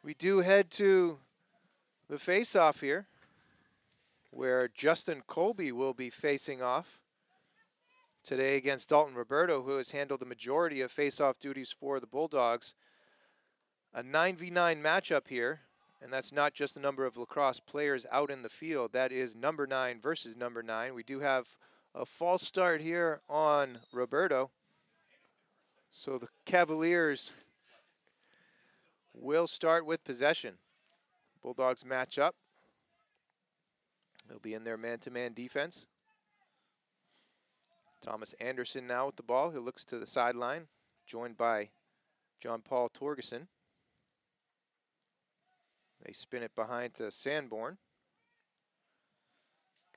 We do head to the face-off here, where Justin Colby will be facing off today against Dalton Roberto, who has handled the majority of face-off duties for the Bulldogs. A 9v9 matchup here, and that's not just the number of lacrosse players out in the field. That is number 9 versus number 9. We do have a false start here on Roberto. So the Cavaliers will start with possession. Bulldogs match up. They'll be in their man-to-man defense. Thomas Anderson now with the ball. He looks to the sideline, joined by John Paul Torgerson. They spin it behind to Sanborn.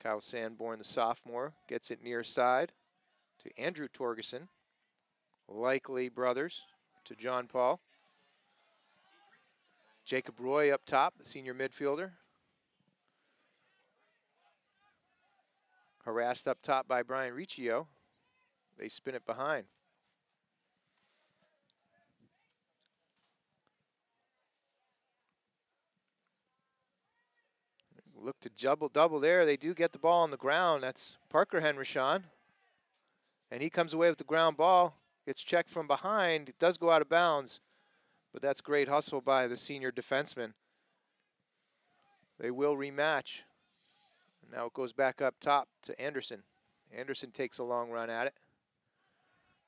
Kyle Sanborn, the sophomore, gets it near side to Andrew Torgerson. Likely brothers to John Paul. Jacob Roy up top, the senior midfielder. Harassed up top by Brian Riccio. They spin it behind. Look to double there. They do get the ball on the ground. That's Parker Henrishon. And he comes away with the ground ball. Gets checked from behind. It does go out of bounds. But that's great hustle by the senior defenseman. They will rematch. Now it goes back up top to Anderson. Anderson takes a long run at it.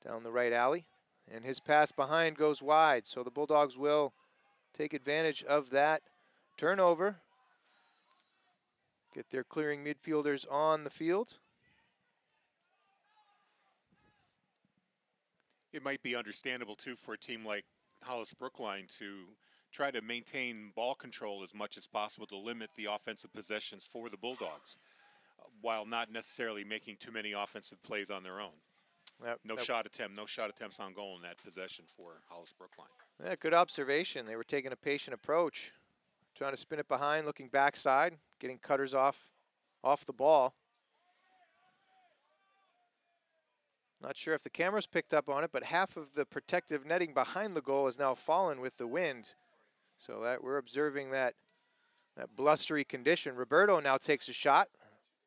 Down the right alley. And his pass behind goes wide. So the Bulldogs will take advantage of that turnover. Get their clearing midfielders on the field. It might be understandable, too, for a team like Hollis Brookline to try to maintain ball control as much as possible to limit the offensive possessions for the Bulldogs, while not necessarily making too many offensive plays on their own. No shot attempts on goal in that possession for Hollis Brookline. Yeah, good observation. They were taking a patient approach, trying to spin it behind, looking backside, getting cutters off the ball. Not sure if the cameras picked up on it, but half of the protective netting behind the goal has now fallen with the wind. So that we're observing that blustery condition. Roberto now takes a shot.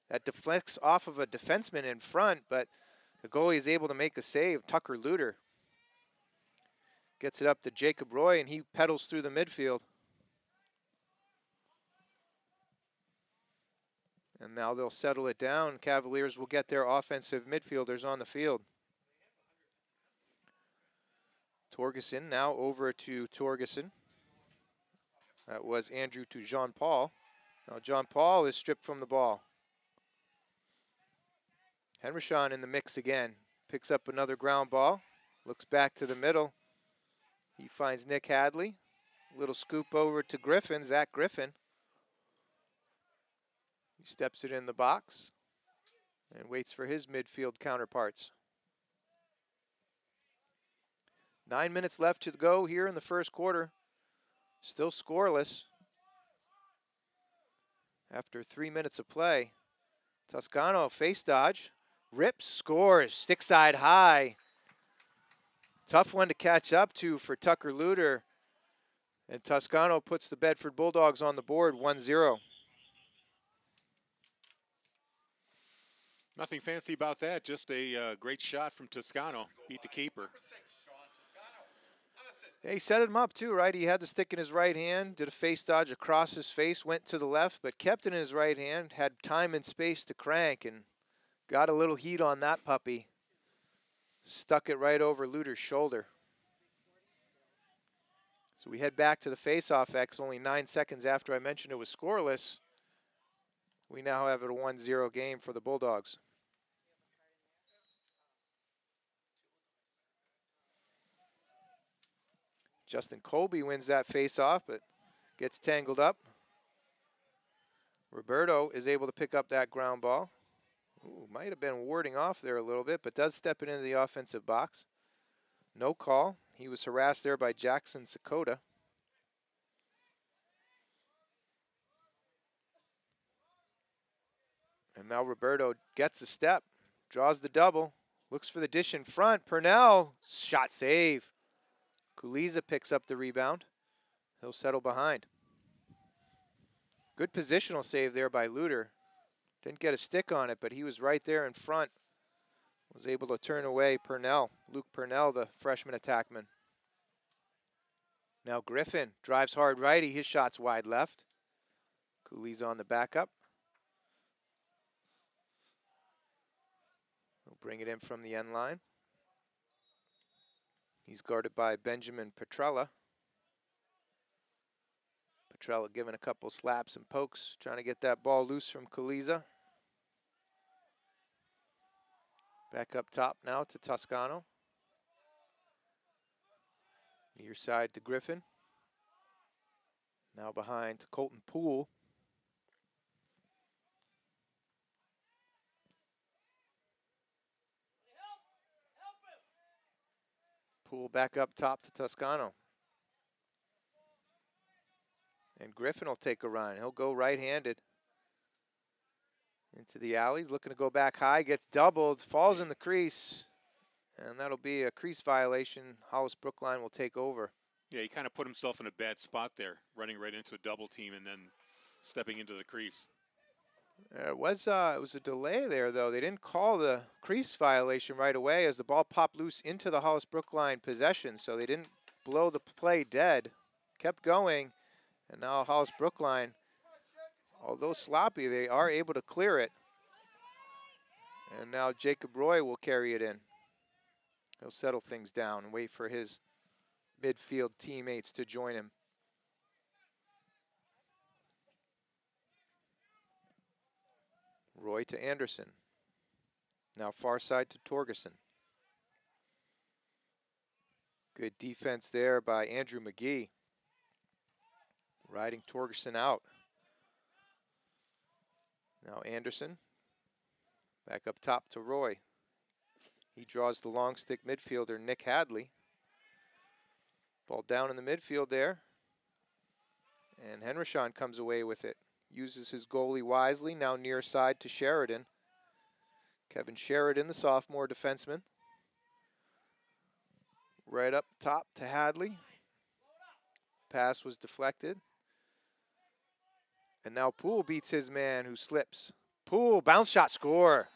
That deflects off of a defenseman in front, but the goalie is able to make a save. Tucker Luter gets it up to Jacob Roy, and he pedals through the midfield. And now they'll settle it down. Cavaliers will get their offensive midfielders on the field. Torgerson now over to Torgerson. That was Andrew to Jean Paul. Now Jean Paul is stripped from the ball. Henrishon in the mix again. Picks up another ground ball. Looks back to the middle. He finds Nick Hadley. Little scoop over to Griffin, Zach Griffin. He steps it in the box and waits for his midfield counterparts. 9 minutes left to go here in the first quarter. Still scoreless after 3 minutes of play. Toscano face dodge. Rips, scores, stick side high. Tough one to catch up to for Tucker Luter. And Toscano puts the Bedford Bulldogs on the board 1-0. Nothing fancy about that, just a great shot from Toscano. Beat the keeper. Yeah, he set him up too, right? He had the stick in his right hand, did a face dodge across his face, went to the left, but kept it in his right hand, had time and space to crank, and got a little heat on that puppy. Stuck it right over Luter's shoulder. So we head back to the face-off X only 9 seconds after I mentioned it was scoreless. We now have it a 1-0 game for the Bulldogs. Justin Colby wins that face-off, but gets tangled up. Roberto is able to pick up that ground ball. Ooh, might have been warding off there a little bit, but does step it into the offensive box. No call. He was harassed there by Jackson Sakota. And now Roberto gets a step, draws the double, looks for the dish in front. Purnell, shot save. Kuliza picks up the rebound. He'll settle behind. Good positional save there by Luter. Didn't get a stick on it, but he was right there in front. Was able to turn away Purnell, Luke Purnell, the freshman attackman. Now Griffin drives hard righty. His shot's wide left. Cooley's on the backup. He'll bring it in from the end line. He's guarded by Benjamin Petrella. Petrella giving a couple slaps and pokes, trying to get that ball loose from Kuliza. Back up top now to Toscano. Near side to Griffin. Now behind to Colton Poole. Poole back up top to Toscano. And Griffin will take a run. He'll go right-handed into the alley. He's looking to go back high, gets doubled, falls in the crease, and that'll be a crease violation. Hollis Brookline will take over. Yeah, he kind of put himself in a bad spot there, running right into a double team and then stepping into the crease. It was a delay there, though. They didn't call the crease violation right away as the ball popped loose into the Hollis Brookline possession, so they didn't blow the play dead. Kept going, and now Hollis Brookline, although sloppy, they are able to clear it. And now Jacob Roy will carry it in. He'll settle things down and wait for his midfield teammates to join him. Roy to Anderson. Now far side to Torgerson. Good defense there by Andrew McGee. Riding Torgerson out. Now Anderson. Back up top to Roy. He draws the long stick midfielder, Nick Hadley. Ball down in the midfield there. And Henrishon comes away with it. Uses his goalie wisely, now near side to Sheridan. Kevin Sheridan, the sophomore defenseman. Right up top to Hadley. Pass was deflected. And now Poole beats his man who slips. Poole, bounce shot, score.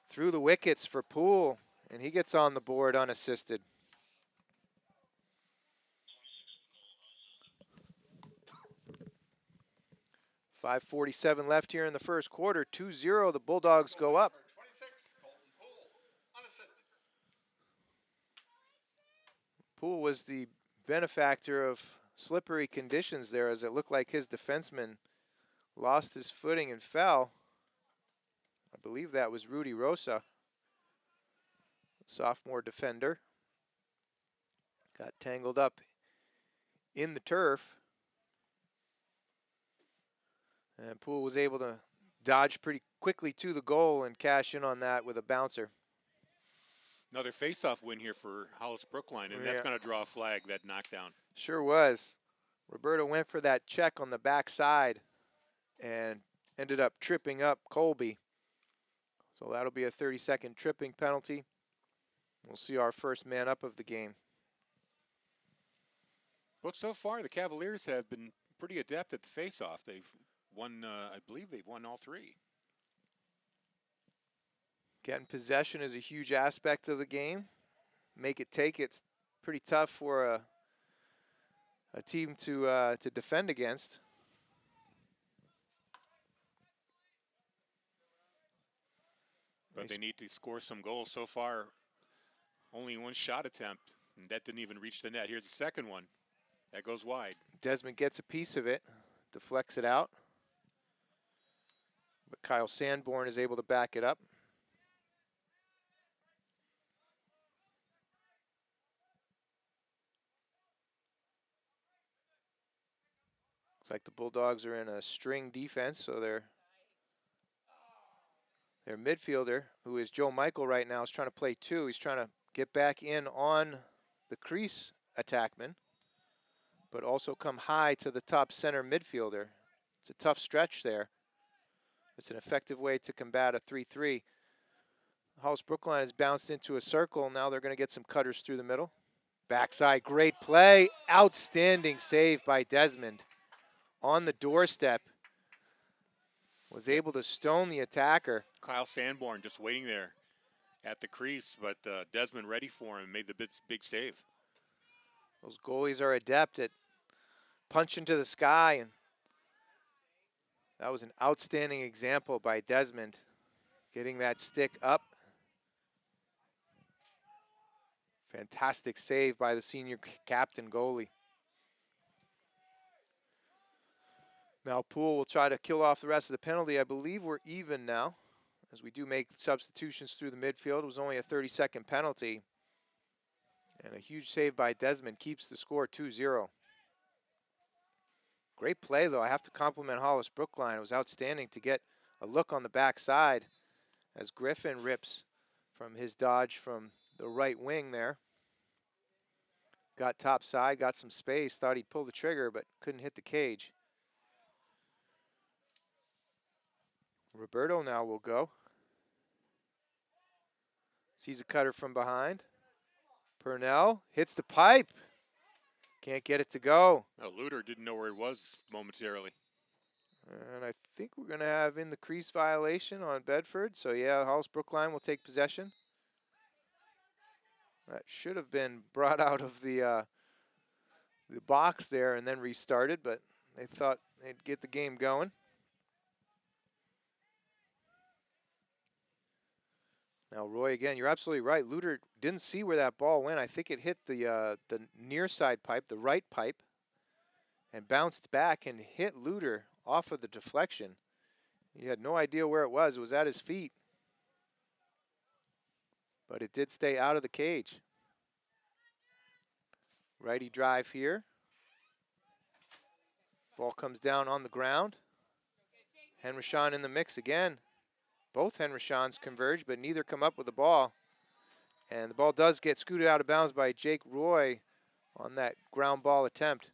Through the wickets for Poole, and he gets on the board unassisted. .5:47 left here in the first quarter. 2-0, the Bulldogs go up. Poole was the benefactor of slippery conditions there, as it looked like his defenseman lost his footing and fell. I believe that was Rudy Rosa, sophomore defender. Got tangled up in the turf. And Poole was able to dodge pretty quickly to the goal and cash in on that with a bouncer. Another face-off win here for Hollis Brookline, and that's going to draw a flag, that knockdown. Sure was. Roberto went for that check on the backside and ended up tripping up Colby. So that'll be a 30-second tripping penalty. We'll see our first man up of the game. But so far, the Cavaliers have been pretty adept at the face-off. They've won, I believe they've won all three. Getting possession is a huge aspect of the game. Make it take it's pretty tough for a team to defend against. But they need to score some goals. So far, only one shot attempt, and that didn't even reach the net. Here's the second one. That goes wide. Desmond gets a piece of it, deflects it out. But Kyle Sanborn is able to back it up. Looks like the Bulldogs are in a string defense, so their midfielder, who is Joe Michael right now, is trying to play two. He's trying to get back in on the crease attackman, but also come high to the top center midfielder. It's a tough stretch there. It's an effective way to combat a 3-3. Hollis Brookline has bounced into a circle. Now they're going to get some cutters through the middle. Backside, great play. Outstanding save by Desmond. On the doorstep. Was able to stone the attacker. Kyle Sanborn just waiting there at the crease, but Desmond ready for him, made the big save. Those goalies are adept at punching to the sky, and that was an outstanding example by Desmond, getting that stick up. Fantastic save by the senior captain goalie. Now Poole will try to kill off the rest of the penalty. I believe we're even now, as we do make substitutions through the midfield. It was only a 30-second penalty. And a huge save by Desmond keeps the score 2-0. Great play, though. I have to compliment Hollis Brookline. It was outstanding to get a look on the backside as Griffin rips from his dodge from the right wing there. Got top side, got some space, thought he'd pull the trigger, but couldn't hit the cage. Roberto now will go. Sees a cutter from behind. Purnell hits the pipe. Can't get it to go. Now, Luter didn't know where it was momentarily. And I think we're going to have in the crease violation on Bedford. So, yeah, Hollis Brookline will take possession. That should have been brought out of the box there and then restarted, but they thought they'd get the game going. Now, Roy, again, you're absolutely right. Luter didn't see where that ball went. I think it hit the near side pipe, the right pipe, and bounced back and hit Luter off of the deflection. He had no idea where it was. It was at his feet. But it did stay out of the cage. Righty drive here. Ball comes down on the ground. Henrishon in the mix again. Both Henrishons converge, but neither come up with the ball. And the ball does get scooted out of bounds by Jake Roy on that ground ball attempt.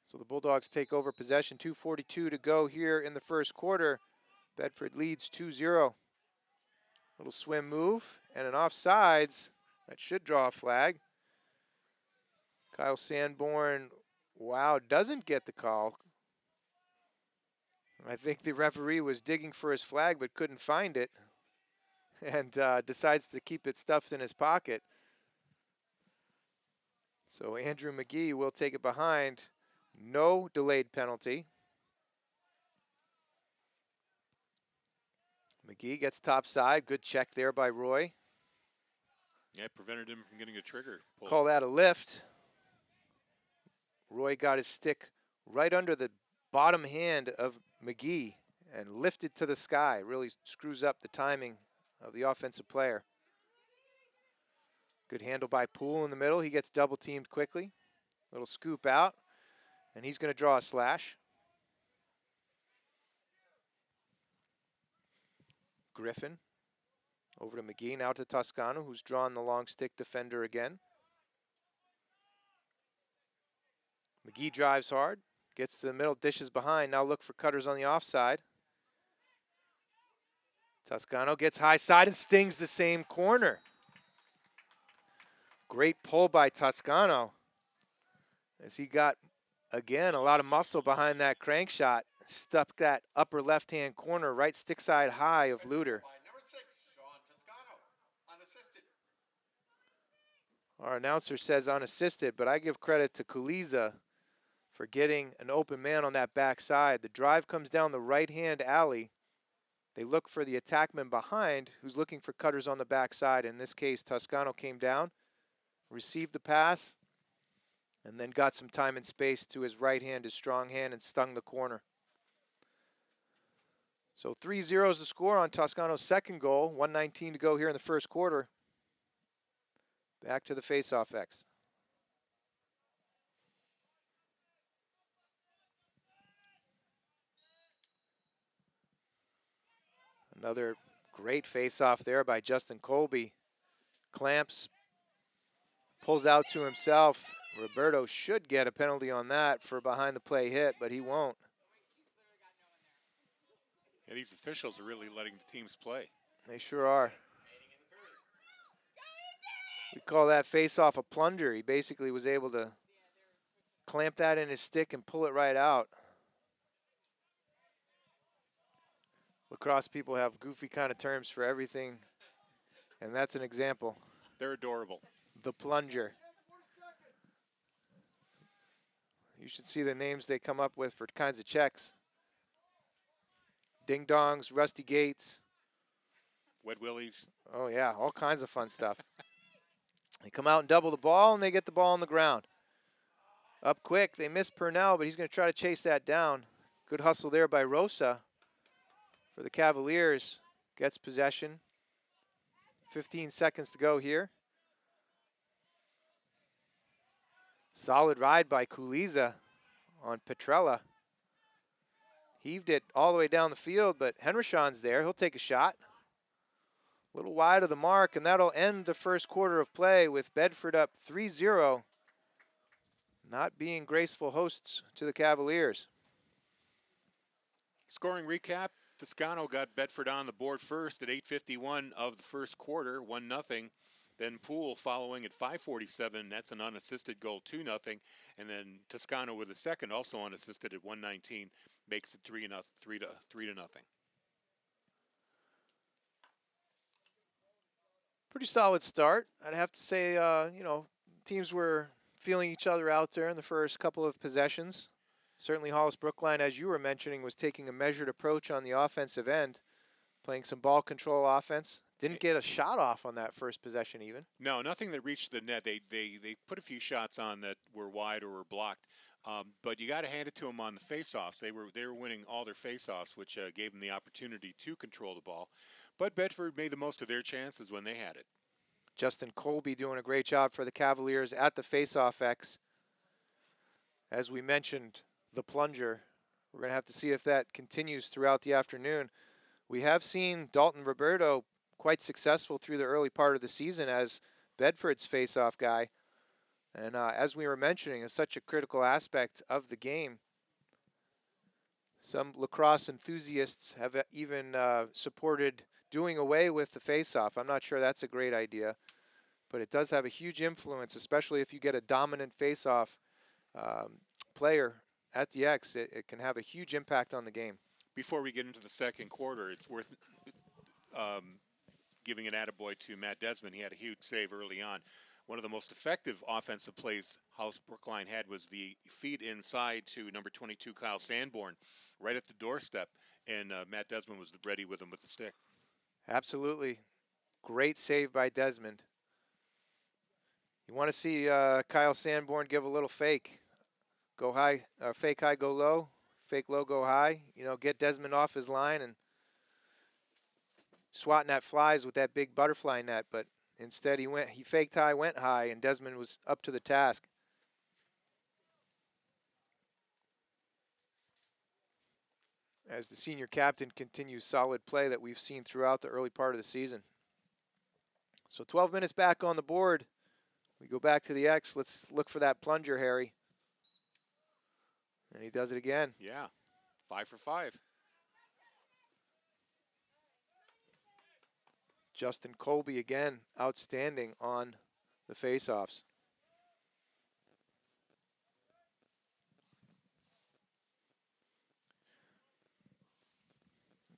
So the Bulldogs take over possession. 2:42 to go here in the first quarter. Bedford leads 2-0. Little swim move and an offsides. That should draw a flag. Kyle Sanborn, wow, doesn't get the call. I think the referee was digging for his flag but couldn't find it and decides to keep it stuffed in his pocket. So Andrew McGee will take it behind. No delayed penalty. McGee gets top side. Good check there by Roy. Yeah, it prevented him from getting a trigger pull. Call that a lift. Roy got his stick right under the bottom hand of McGee and lifted to the sky. Really screws up the timing of the offensive player. Good handle by Poole in the middle. He gets double teamed quickly. Little scoop out, and he's going to draw a slash. Griffin over to McGee, now to Toscano, who's drawn the long stick defender again. McGee drives hard, gets to the middle, dishes behind. Now look for cutters on the offside. Toscano gets high side and stings the same corner. Great pull by Toscano as he got, again, a lot of muscle behind that crank shot. Stuck that upper left-hand corner, right stick side high of Luter. Our announcer says unassisted, but I give credit to Kuliza for getting an open man on that backside. The drive comes down the right-hand alley. They look for the attackman behind, who's looking for cutters on the backside. In this case, Toscano came down, received the pass, and then got some time and space to his right hand, his strong hand, and stung the corner. So 3-0 is the score on Toscano's second goal. 1:19 to go here in the first quarter. Back to the faceoff X. Another great faceoff there by Justin Colby. Clamps, pulls out to himself. Roberto should get a penalty on that for behind the play hit, but he won't. Yeah, these officials are really letting the teams play. They sure are. We call that face-off a plunger. He basically was able to clamp that in his stick and pull it right out. Lacrosse people have goofy kind of terms for everything, and that's an example. They're adorable. The plunger. You should see the names they come up with for kinds of checks. Ding dongs, rusty gates. Wet willies. Oh yeah, all kinds of fun stuff. They come out and double the ball, and they get the ball on the ground. Up quick, they miss Purnell, but he's going to try to chase that down. Good hustle there by Rosa for the Cavaliers. Gets possession. 15 seconds to go here. Solid ride by Kuliza on Petrella. Heaved it all the way down the field, but Henrichon's there. He'll take a shot. A little wide of the mark, and that'll end the first quarter of play with Bedford up 3-0. Not being graceful hosts to the Cavaliers. Scoring recap, Toscano got Bedford on the board first at 8:51 of the first quarter, 1-0. Then Poole following at 5:47, that's an unassisted goal, 2-0. And then Toscano with a second, also unassisted at 1:19, makes it 3-0. Pretty solid start. I'd have to say, teams were feeling each other out there in the first couple of possessions. Certainly Hollis Brookline, as you were mentioning, was taking a measured approach on the offensive end, playing some ball control offense. Didn't get a shot off on that first possession even. No, nothing that reached the net. They put a few shots on that were wide or were blocked. But you got to hand it to them on the face-offs. They were winning all their face-offs, which gave them the opportunity to control the ball. But Bedford made the most of their chances when they had it. Justin Colby doing a great job for the Cavaliers at the face-off X. As we mentioned, the plunger. We're going to have to see if that continues throughout the afternoon. We have seen Dalton Roberto quite successful through the early part of the season as Bedford's face-off guy. And as we were mentioning, is such a critical aspect of the game. Some lacrosse enthusiasts have even supported doing away with the face-off. I'm not sure that's a great idea, but it does have a huge influence, especially if you get a dominant face-off player at the X. It can have a huge impact on the game. Before we get into the second quarter, it's worth giving an attaboy to Matt Desmond. He had a huge save early on. One of the most effective offensive plays Hollis Brookline had was the feed inside to number 22, Kyle Sanborn, right at the doorstep, and Matt Desmond was ready with him with the stick. Absolutely. Great save by Desmond. You want to see Kyle Sanborn give a little fake. Go high, fake high, go low. Fake low, go high. Get Desmond off his line and swatting at flies with that big butterfly net, but instead he faked high, went high, and Desmond was up to the task. As the senior captain continues solid play that we've seen throughout the early part of the season. So 12 minutes back on the board. We go back to the X. Let's look for that plunger, Harry. And he does it again. Yeah, 5 for 5. Justin Colby again, outstanding on the faceoffs.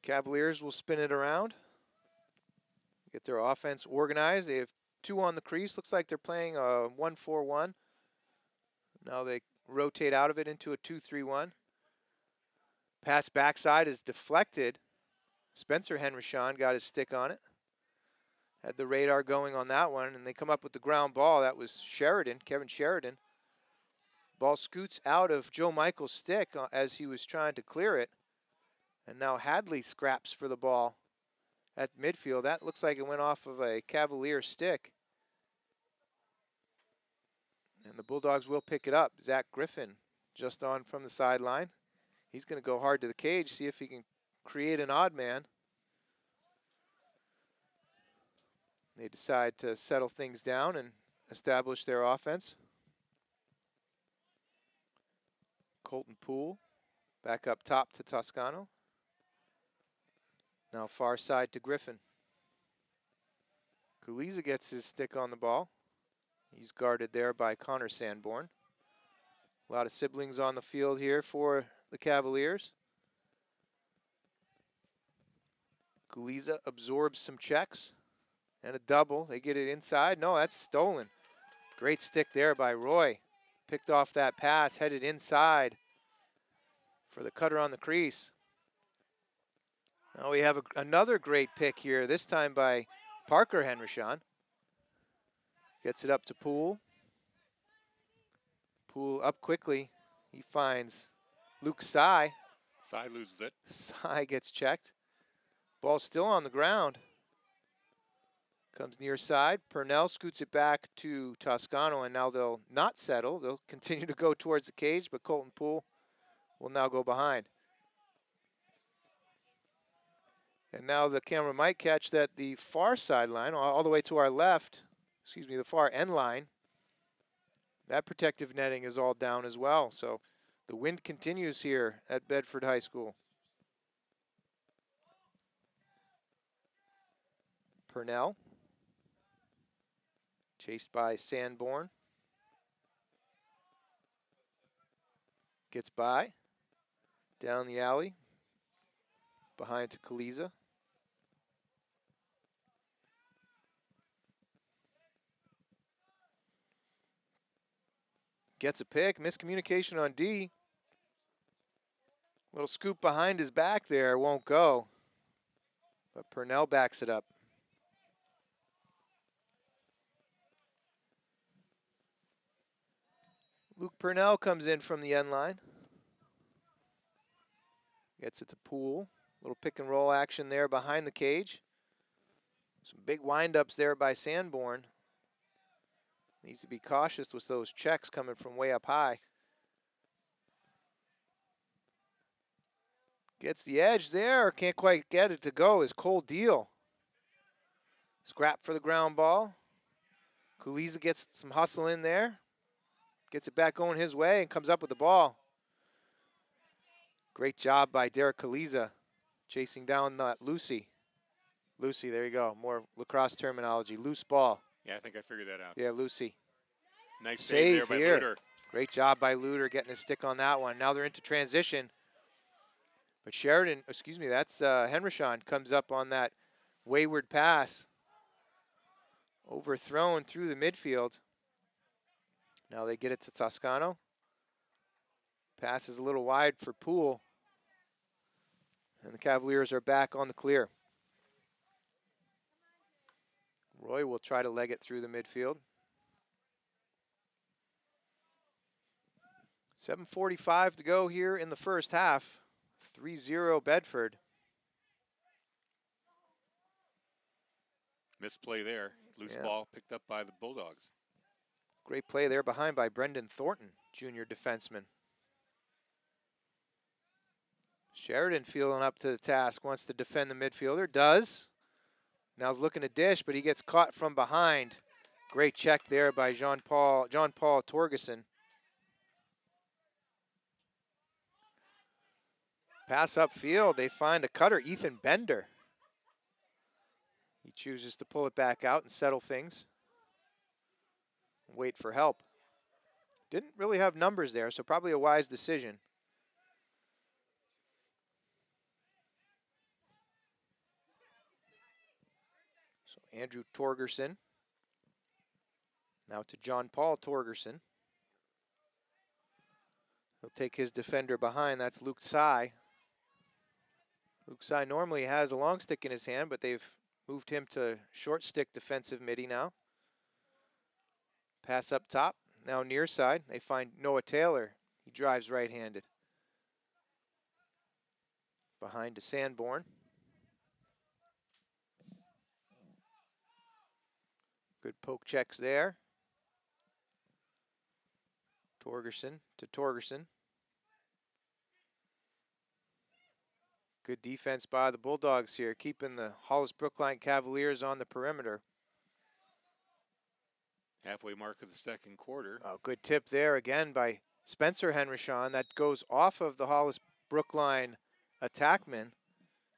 Cavaliers will spin it around, get their offense organized. They have 2 on the crease. Looks like they're playing a 1-4-1. Now they rotate out of it into a 2-3-1. Pass backside is deflected. Spencer Henrichon got his stick on it. Had the radar going on that one, and they come up with the ground ball. That was Sheridan, Kevin Sheridan. Ball scoots out of Joe Michael's stick as he was trying to clear it. And now Hadley scraps for the ball at midfield. That looks like it went off of a Cavalier stick. And the Bulldogs will pick it up. Zach Griffin just on from the sideline. He's going to go hard to the cage, see if he can create an odd man. They decide to settle things down and establish their offense. Colton Poole back up top to Toscano. Now far side to Griffin. Kuliza gets his stick on the ball. He's guarded there by Connor Sanborn. A lot of siblings on the field here for the Cavaliers. Guliza absorbs some checks and a double. They get it inside. No, that's stolen. Great stick there by Roy. Picked off that pass, headed inside for the cutter on the crease. Now we have another great pick here, this time by Parker Henderson. Gets it up to Poole. Poole up quickly. He finds Luke Tsai. Tsai loses it. Tsai gets checked. Ball still on the ground. Comes near side. Purnell scoots it back to Toscano, and now they'll not settle. They'll continue to go towards the cage, but Colton Poole will now go behind. And now the camera might catch that the far sideline, all the way to our left, the far end line, that protective netting is all down as well. So the wind continues here at Bedford High School. Purnell, chased by Sanborn. Gets by, down the alley, behind to Kaliza. Gets a pick, miscommunication on D. Little scoop behind his back there, won't go. But Purnell backs it up. Luke Purnell comes in from the end line. Gets it to Poole. Little pick and roll action there behind the cage. Some big windups there by Sanborn. Needs to be cautious with those checks coming from way up high. Gets the edge there, can't quite get it to go, is Cole Deal. Scrap for the ground ball. Kuliza gets some hustle in there. Gets it back going his way and comes up with the ball. Great job by Derek Kuliza, chasing down Lucy. Lucy, there you go, more lacrosse terminology, loose ball. Yeah, I think I figured that out. Yeah, Lucy. Nice save there by Luder. Great job by Luder getting his stick on that one. Now they're into transition. But Sheridan, that's Henrishon comes up on that wayward pass. Overthrown through the midfield. Now they get it to Toscano. Pass is a little wide for Poole. And the Cavaliers are back on the clear. Roy will try to leg it through the midfield. 7:45 to go here in the first half. 3-0 Bedford. Misplay there. Loose ball picked up by the Bulldogs. Great play there behind by Brendan Thornton, junior defenseman. Sheridan feeling up to the task, wants to defend the midfielder, does. Now he's looking to dish, but he gets caught from behind. Great check there by John Paul Torgerson. Pass upfield, they find a cutter, Ethan Bender. He chooses to pull it back out and settle things. Wait for help. Didn't really have numbers there, so probably a wise decision. So Andrew Torgerson. Now to John Paul Torgerson. He'll take his defender behind. That's Luke Tsai. Luke Tsai normally has a long stick in his hand, but they've moved him to short stick defensive midi now. Pass up top. Now near side. They find Noah Taylor. He drives right-handed. Behind to Sanborn. Good poke checks there. Torgerson to Torgerson. Good defense by the Bulldogs here, keeping the Hollis Brookline Cavaliers on the perimeter. Halfway mark of the second quarter. Oh, good tip there again by Spencer Henrishon. That goes off of the Hollis Brookline attackman.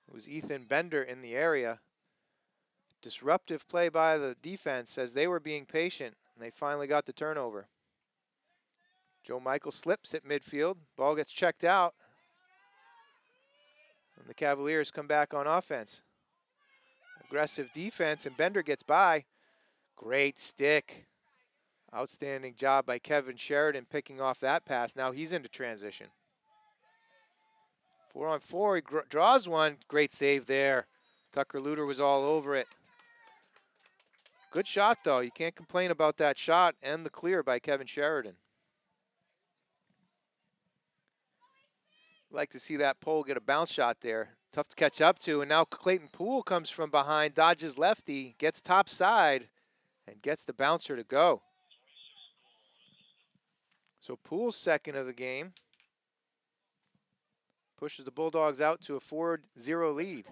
It was Ethan Bender in the area. Disruptive play by the defense as they were being patient. and they finally got the turnover. Joe Michael slips at midfield. Ball gets checked out. And the Cavaliers come back on offense. Aggressive defense, and Bender gets by. Great stick. Outstanding job by Kevin Sheridan picking off that pass. Now he's into transition. 4-on-4, he draws one. Great save there. Tucker Luter was all over it. Good shot, though. You can't complain about that shot and the clear by Kevin Sheridan. Like to see that pole get a bounce shot there. Tough to catch up to, and now Clayton Poole comes from behind, dodges lefty, gets top side, and gets the bouncer to go. So Poole's second of the game. Pushes the Bulldogs out to a 4-0 lead.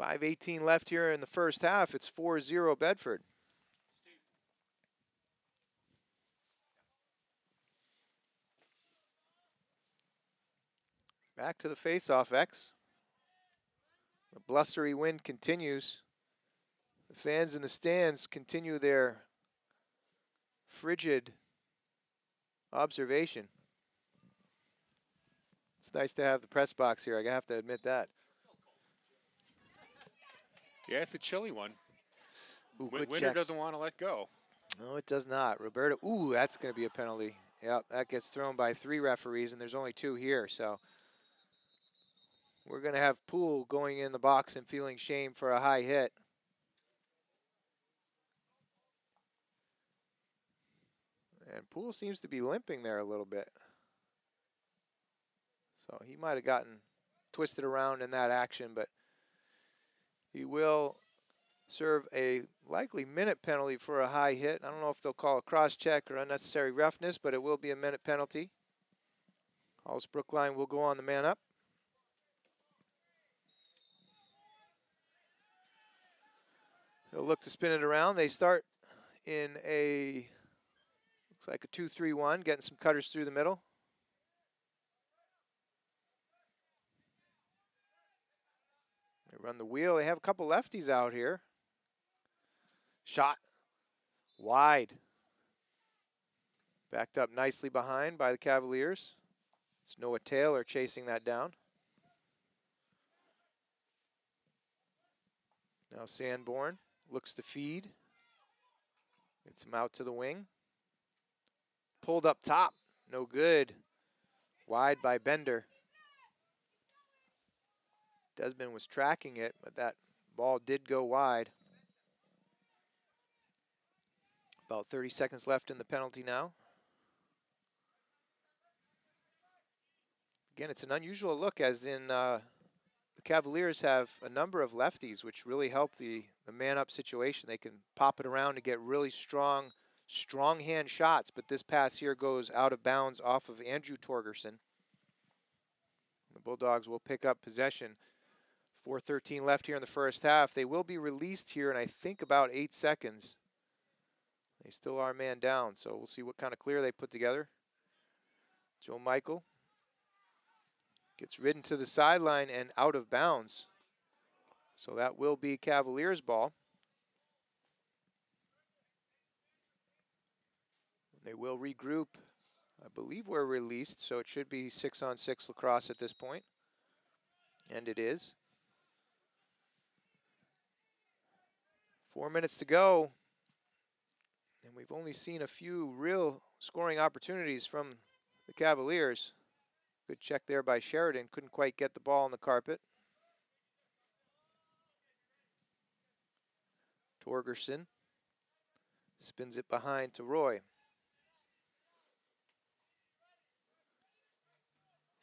5:18 left here in the first half. It's 4-0 Bedford. Back to the face-off X. The blustery wind continues. The fans in the stands continue their frigid observation. It's nice to have the press box here. I have to admit that. Yeah, it's a chilly one. Ooh, Winter doesn't want to let go. No, it does not. Roberto, ooh, that's going to be a penalty. Yep, that gets thrown by 3 referees, and there's only 2 here. So we're going to have Poole going in the box and feeling shame for a high hit. And Poole seems to be limping there a little bit. So he might have gotten twisted around in that action, but he will serve a likely minute penalty for a high hit. I don't know if they'll call a cross check or unnecessary roughness, but it will be a minute penalty. Hollis Brookline will go on the man up. They'll look to spin it around. They start in a, looks like a 2-3-1, getting some cutters through the middle. They run the wheel. They have a couple lefties out here. Shot wide. Backed up nicely behind by the Cavaliers. It's Noah Taylor chasing that down. Now Sanborn looks to feed. Gets him out to the wing. Pulled up top. No good. Wide by Bender. Desmond was tracking it, but that ball did go wide. About 30 seconds left in the penalty now. Again, it's an unusual look, as in the Cavaliers have a number of lefties, which really help the man-up situation. They can pop it around to get really strong hand shots, but this pass here goes out of bounds off of Andrew Torgerson. The Bulldogs will pick up possession. 4:13 left here in the first half. They will be released here in, I think, about 8 seconds. They still are man down, so we'll see what kind of clear they put together. Joe Michael gets ridden to the sideline and out of bounds. So that will be Cavaliers ball. They will regroup. I believe we're released, so it should be 6-on-6 lacrosse at this point. And it is. 4 minutes to go. And we've only seen a few real scoring opportunities from the Cavaliers. Good check there by Sheridan. Couldn't quite get the ball on the carpet. Torgerson spins it behind to Roy.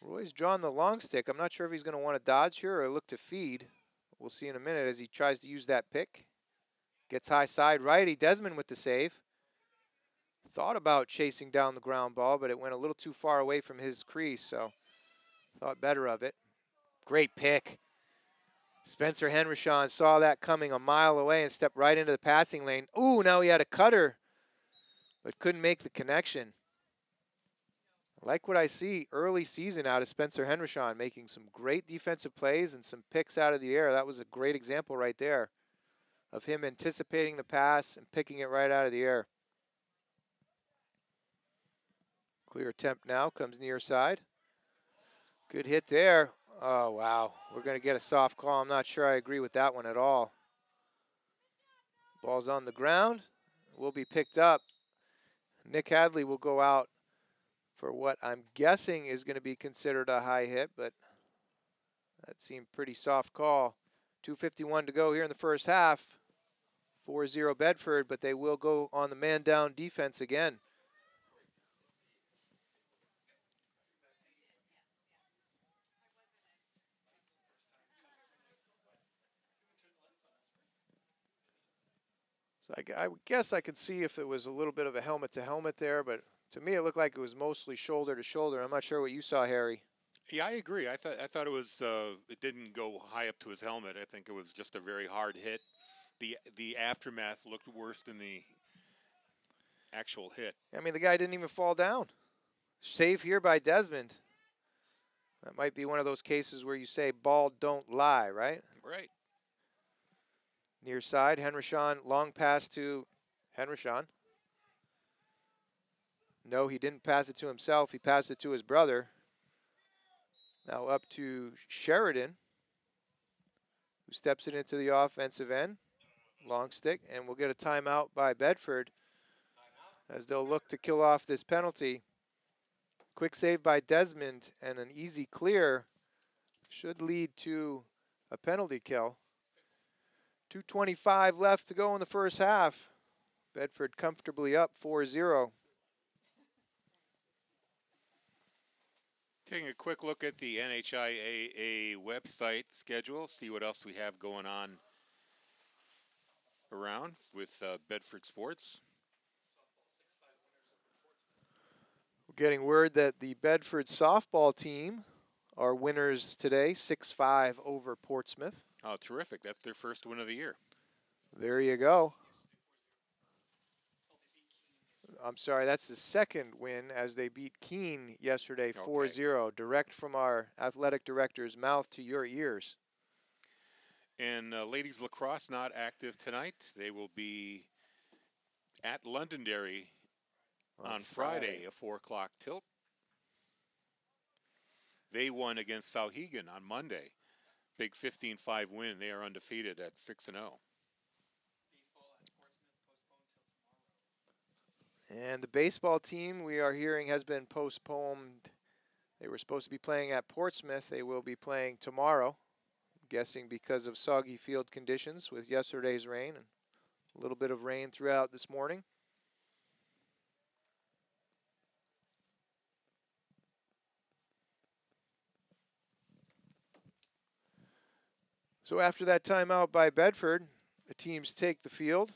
Roy's drawn the long stick. I'm not sure if he's going to want to dodge here or look to feed. We'll see in a minute as he tries to use that pick. Gets high side righty. Desmond with the save. Thought about chasing down the ground ball, but it went a little too far away from his crease, so thought better of it. Great pick. Spencer Henrishon saw that coming a mile away and stepped right into the passing lane. Ooh, now he had a cutter, but couldn't make the connection. I like what I see early season out of Spencer Henrishon, making some great defensive plays and some picks out of the air. That was a great example right there. of him anticipating the pass and picking it right out of the air. Clear attempt now, comes near side. Good hit there. Oh, wow. We're going to get a soft call. I'm not sure I agree with that one at all. Ball's on the ground. Will be picked up. Nick Hadley will go out for what I'm guessing is going to be considered a high hit, but that seemed pretty soft call. 2:51 to go here in the first half. 4-0 Bedford, but they will go on the man down defense again. So I would guess I could see if it was a little bit of a helmet to helmet there, but to me it looked like it was mostly shoulder to shoulder. I'm not sure what you saw, Harry. Yeah, I agree. I thought it was it didn't go high up to his helmet. I think it was just a very hard hit. The aftermath looked worse than the actual hit. I mean, the guy didn't even fall down. Save here by Desmond. That might be one of those cases where you say ball don't lie, right? Right. Near side, Henrishon, long pass to Henrishon. No, he didn't pass it to himself. He passed it to his brother. Now up to Sheridan, who steps it into the offensive end. Long stick, and we'll get a timeout by Bedford as they'll look to kill off this penalty. Quick save by Desmond and an easy clear should lead to a penalty kill. 2:25 left to go in the first half. Bedford comfortably up 4-0. Taking a quick look at the NHIAA website schedule, see what else we have going on around with Bedford sports. We're getting word that the Bedford softball team are winners today, 6-5 over Portsmouth. Oh, terrific. That's their first win of the year. There you go. I'm sorry, that's the second win as they beat Keene yesterday 4-0. Direct from our athletic director's mouth to your ears. And ladies lacrosse not active tonight. They will be at Londonderry on Friday, a 4 o'clock tilt. They won against Sauhegan on Monday. Big 15-5 win. They are undefeated at 6-0. And the baseball team, we are hearing, has been postponed. They were supposed to be playing at Portsmouth. They will be playing tomorrow, I'm guessing because of soggy field conditions with yesterday's rain and a little bit of rain throughout this morning. So after that timeout by Bedford, the teams take the field.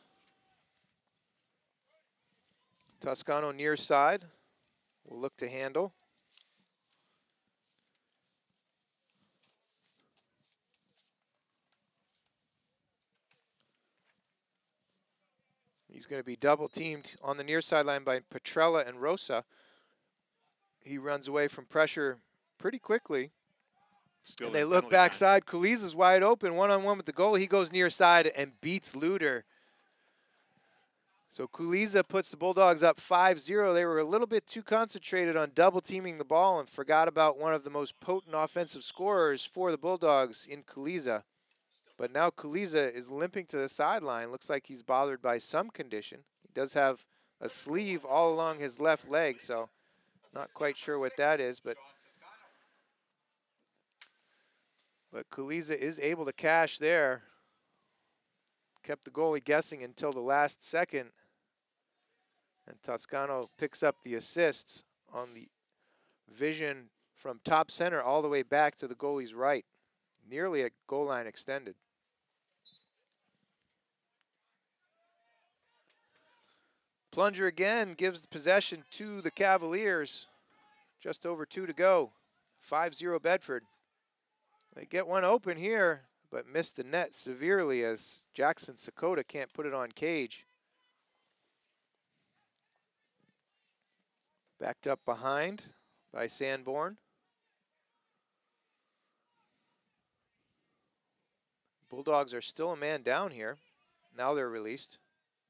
Toscano near side will look to handle. He's going to be double teamed on the near sideline by Petrella and Rosa. He runs away from pressure pretty quickly. Still and they look backside. Kuliza's wide open, one-on-one with the goalie. He goes near side and beats Luder. So Kuliza puts the Bulldogs up 5-0. They were a little bit too concentrated on double teaming the ball and forgot about one of the most potent offensive scorers for the Bulldogs in Kuliza. But now Kuliza is limping to the sideline. Looks like he's bothered by some condition. He does have a sleeve all along his left leg, so not quite sure what that is, but Kuliza is able to cash there. Kept the goalie guessing until the last second. And Toscano picks up the assists on the vision from top center all the way back to the goalie's right. Nearly a goal line extended. Plunger again gives the possession to the Cavaliers. Just over 2 to go. 5-0 Bedford. They get one open here, but miss the net severely as Jackson Sakota can't put it on cage. Backed up behind by Sanborn. Bulldogs are still a man down here. Now they're released.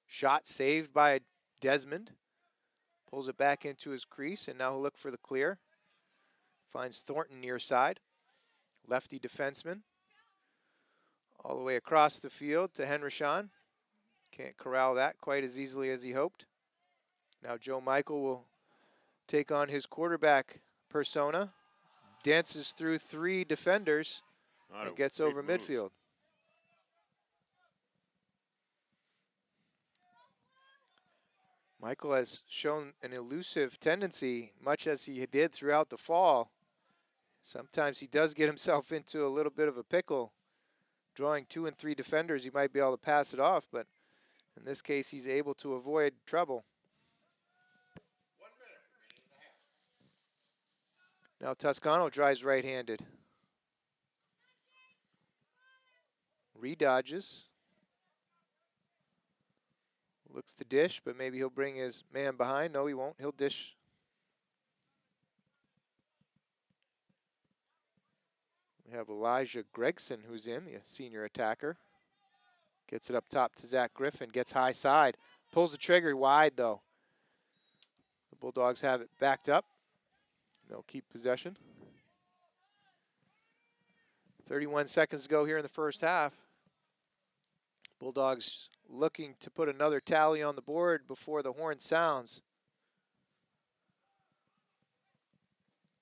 Shot saved by Desmond. Pulls it back into his crease, and now he'll look for the clear. Finds Thornton near side. Lefty defenseman. All the way across the field to Henrishon. Can't corral that quite as easily as he hoped. Now Joe Michael will take on his quarterback persona. Dances through 3 defenders and gets over midfield. Michael has shown an elusive tendency, much as he did throughout the fall. Sometimes he does get himself into a little bit of a pickle. Drawing 2 and 3 defenders, he might be able to pass it off, but in this case, he's able to avoid trouble. 1 minute remaining in the half. Now Toscano drives right-handed. Redodges. Looks to dish, but maybe he'll bring his man behind. No, he won't. He'll dish. We have Elijah Gregson, who's in, the senior attacker. Gets it up top to Zach Griffin. Gets high side. Pulls the trigger wide, though. The Bulldogs have it backed up. They'll keep possession. 31 seconds to go here in the first half. Bulldogs looking to put another tally on the board before the horn sounds.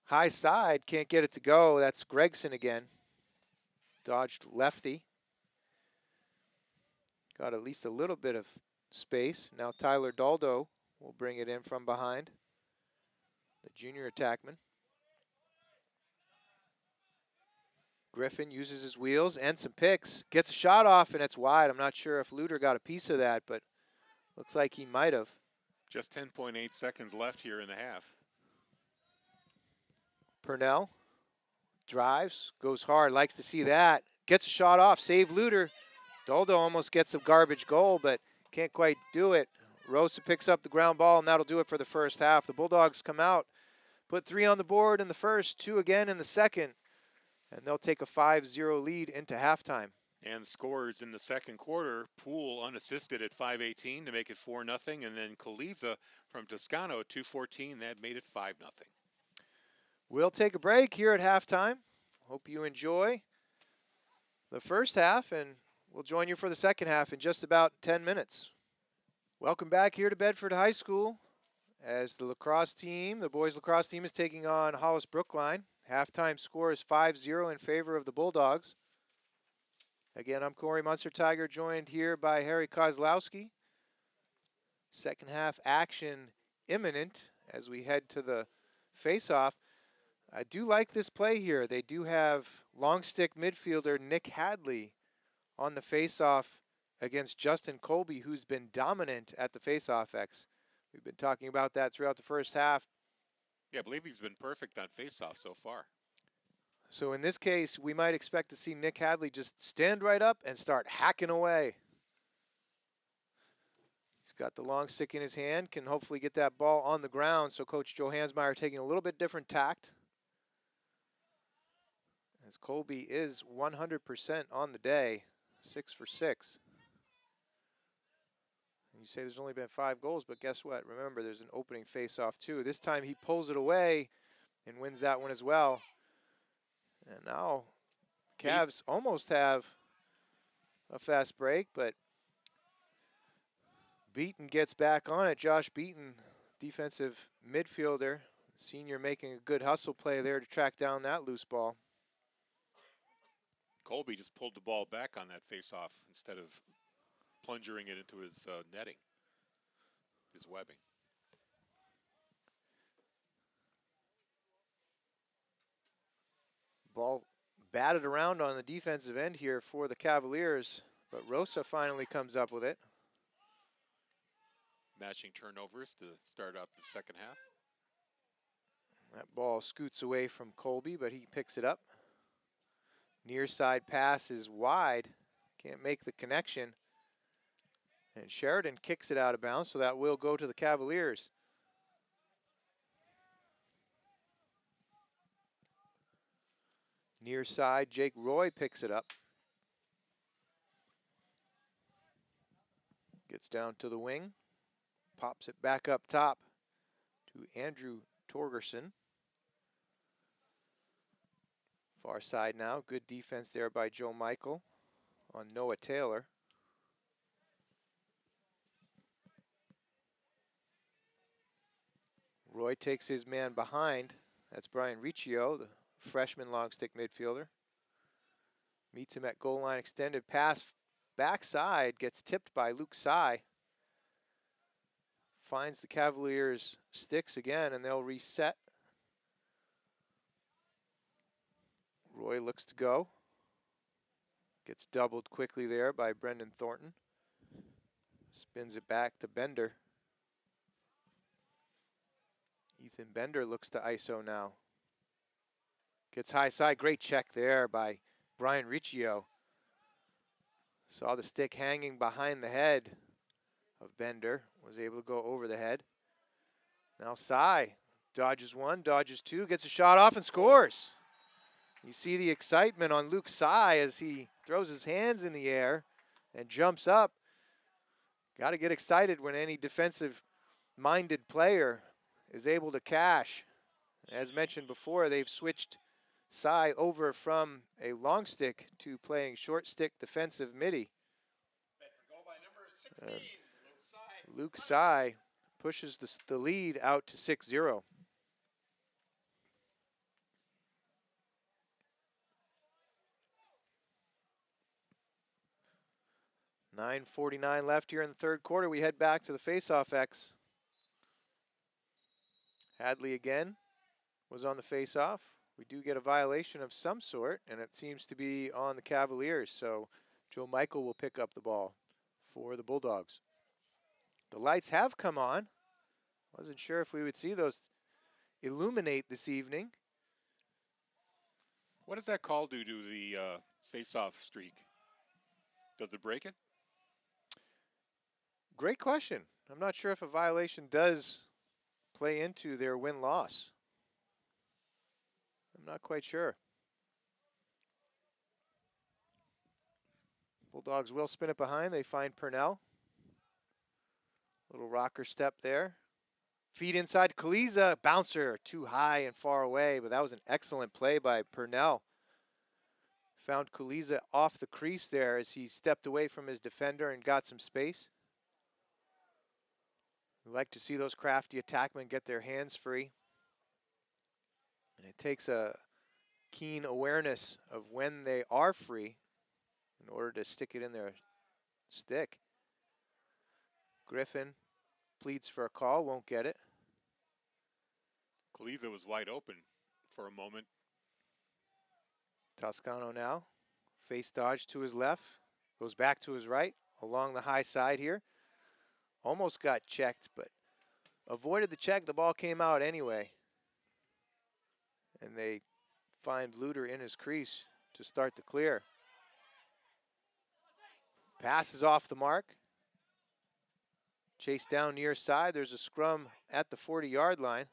High side, can't get it to go. That's Gregson again. Dodged lefty. Got at least a little bit of space. Now Tyler Daldo will bring it in from behind. The junior attackman. Griffin uses his wheels and some picks. Gets a shot off, and it's wide. I'm not sure if Luter got a piece of that, but looks like he might have. Just 10.8 seconds left here in the half. Purnell drives, goes hard, likes to see that. Gets a shot off, save Luter. Daldo almost gets a garbage goal, but can't quite do it. Rosa picks up the ground ball, and that'll do it for the first half. The Bulldogs come out, put 3 on the board in the first, 2 again in the second. And they'll take a 5-0 lead into halftime. And scores in the second quarter, Poole unassisted at 5:18 to make it 4-0, and then Kaliza from Toscano at 2:14, that made it 5-0. We'll take a break here at halftime. Hope you enjoy the first half, and we'll join you for the second half in just about 10 minutes. Welcome back here to Bedford High School as the lacrosse team, the boys lacrosse team, is taking on Hollis Brookline. Halftime score is 5-0 in favor of the Bulldogs. Again, I'm Corey Munster-Tiger, joined here by Harry Kozlowski. Second half action imminent as we head to the face-off. I do like this play here. They do have long stick midfielder Nick Hadley on the face-off against Justin Colby, who's been dominant at the face-off X. We've been talking about that throughout the first half. Yeah, I believe he's been perfect on face-off so far. So in this case, we might expect to see Nick Hadley just stand right up and start hacking away. He's got the long stick in his hand, can hopefully get that ball on the ground. So Coach Joe Hansmeyer taking a little bit different tact. As Colby is 100% on the day, 6 for 6. You say there's only been 5 goals, but guess what? Remember, there's an opening face-off too. This time he pulls it away and wins that one as well. And now Cavs almost have a fast break, but Beaton gets back on it. Josh Beaton, defensive midfielder, senior, making a good hustle play there to track down that loose ball. Colby just pulled the ball back on that face-off instead of plunging it into his netting, his webbing. Ball batted around on the defensive end here for the Cavaliers, but Rosa finally comes up with it. Matching turnovers to start out the second half. That ball scoots away from Colby, but he picks it up. Near side pass is wide, can't make the connection. And Sheridan kicks it out of bounds, so that will go to the Cavaliers. Near side, Jake Roy picks it up. Gets down to the wing. Pops it back up top to Andrew Torgerson. Far side now. Good defense there by Joe Michael on Noah Taylor. Roy takes his man behind. That's Brian Riccio, the freshman long stick midfielder. Meets him at goal line, extended pass backside, gets tipped by Luke Sy. Finds the Cavaliers' sticks again, and they'll reset. Roy looks to go. Gets doubled quickly there by Brendan Thornton. Spins it back to Bender. Ethan Bender looks to ISO now. Gets high side, great check there by Brian Riccio. Saw the stick hanging behind the head of Bender. Was able to go over the head. Now Sy dodges one, dodges two, gets a shot off and scores. You see the excitement on Luke Sy as he throws his hands in the air and jumps up. Got to get excited when any defensive-minded player is able to cash. As mentioned before, they've switched Sy over from a long stick to playing short stick defensive midi. Bedford goal by number 16, Luke Sy pushes the lead out to 6-0. .9:49 left here in the third quarter. We head back to the face-off X. Hadley again was on the face-off. We do get a violation of some sort, and it seems to be on the Cavaliers. So Joe Michael will pick up the ball for the Bulldogs. The lights have come on. Wasn't sure if we would see those illuminate this evening. What does that call do to the face-off streak? Does it break it? Great question. I'm not sure if a violation does play into their win-loss. I'm not quite sure. Bulldogs will spin it behind. They find Purnell. Little rocker step there. Feed inside Kaliza. Bouncer too high and far away, but that was an excellent play by Purnell. Found Kaliza off the crease there as he stepped away from his defender and got some space. We like to see those crafty attackmen get their hands free. And it takes a keen awareness of when they are free in order to stick it in their stick. Griffin pleads for a call, won't get it. Kaliza was wide open for a moment. Toscano now. Face dodge to his left. Goes back to his right along the high side here. Almost got checked, but avoided the check. The ball came out anyway. And they find Luter in his crease to start the clear. Pass is off the mark. Chase down near side. There's a scrum at the 40-yard line.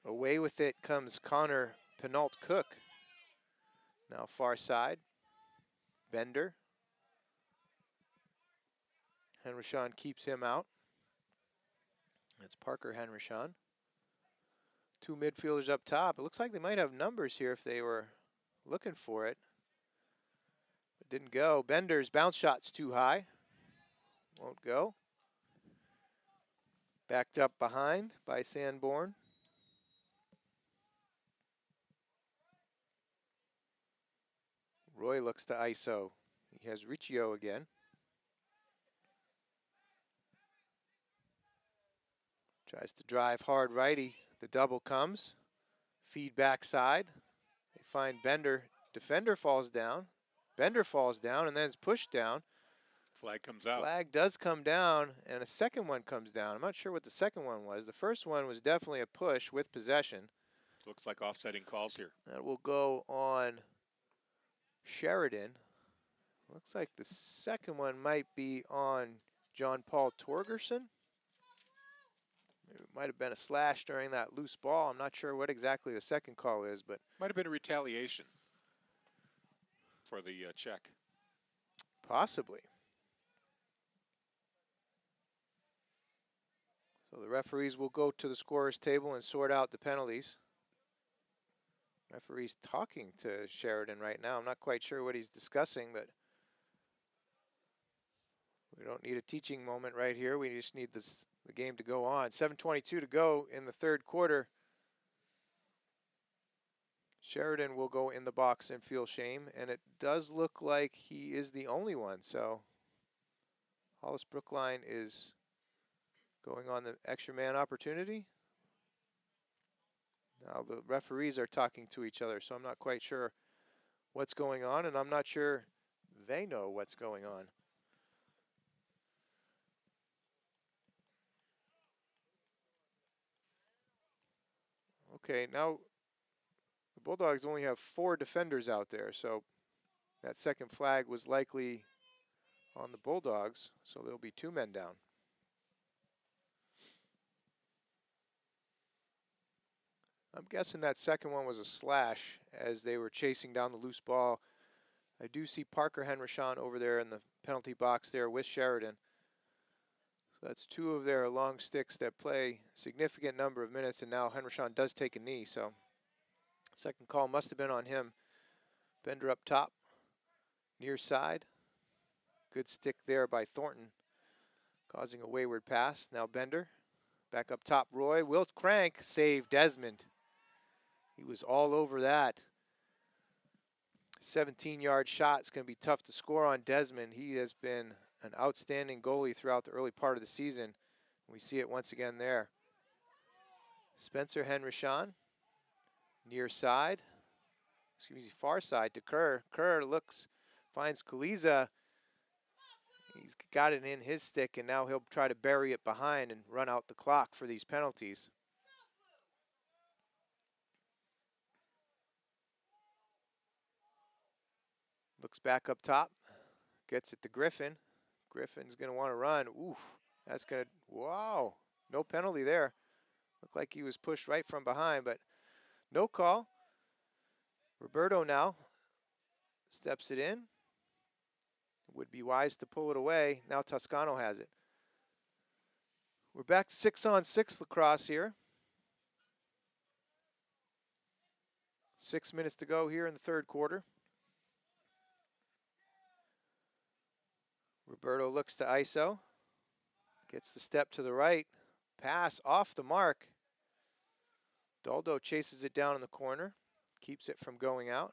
Away with it comes Connor Penault-Cook. Now far side. Bender. Henrishon keeps him out. That's Parker Henrishon. Two midfielders up top. It looks like they might have numbers here if they were looking for it. But didn't go. Bender's bounce shot's too high. Won't go. Backed up behind by Sanborn. Roy looks to ISO. He has Riccio again. Tries to drive hard righty. The double comes. Feed backside. They find Bender. Defender falls down. Bender falls down and then is pushed down. Flag comes out. Flag does come down, and a second one comes down. I'm not sure what the second one was. The first one was definitely a push with possession. Looks like offsetting calls here. That will go on Sheridan. Looks like the second one might be on John Paul Torgerson. It might have been a slash during that loose ball. I'm not sure what exactly the second call is, but Might have been a retaliation for the check. possibly. So the referees will go to the scorer's table and sort out the penalties. Referee's talking to Sheridan right now. I'm not quite sure what he's discussing, but we don't need a teaching moment right here. We just need the game to go on. 7:22 to go in the third quarter. Sheridan will go in the box and feel shame, and it does look like he is the only one. So Hollis Brookline is going on the extra man opportunity. Now the referees are talking to each other, so I'm not quite sure what's going on, and I'm not sure they know what's going on. Okay, now the Bulldogs only have 4 defenders out there, so that second flag was likely on the Bulldogs, so there'll be 2 men down. I'm guessing that second one was a slash as they were chasing down the loose ball. I do see Parker Henrishon over there in the penalty box there with Sheridan. So that's 2 of their long sticks that play a significant number of minutes, and now Henrishon does take a knee, so second call must have been on him. Bender up top, near side. Good stick there by Thornton, causing a wayward pass. Now Bender, back up top, Roy. Wilt Crank save Desmond. He was all over that. 17-yard shot. It's going to be tough to score on Desmond. He has been an outstanding goalie throughout the early part of the season. We see it once again there. Spencer Henrishon, near side. Excuse me, far side to Kerr. Kerr looks, finds Kaliza. He's got it in his stick, and now he'll try to bury it behind and run out the clock for these penalties. Looks back up top, gets it to Griffin. Griffin's going to want to run. Oof, that's going to, wow, no penalty there. Looked like he was pushed right from behind, but no call. Roberto now steps it in. Would be wise to pull it away. Now Toscano has it. We're back to 6-on-6 lacrosse here. 6 minutes to go here in the third quarter. Roberto looks to ISO. Gets the step to the right. Pass off the mark. Doldo chases it down in the corner. Keeps it from going out.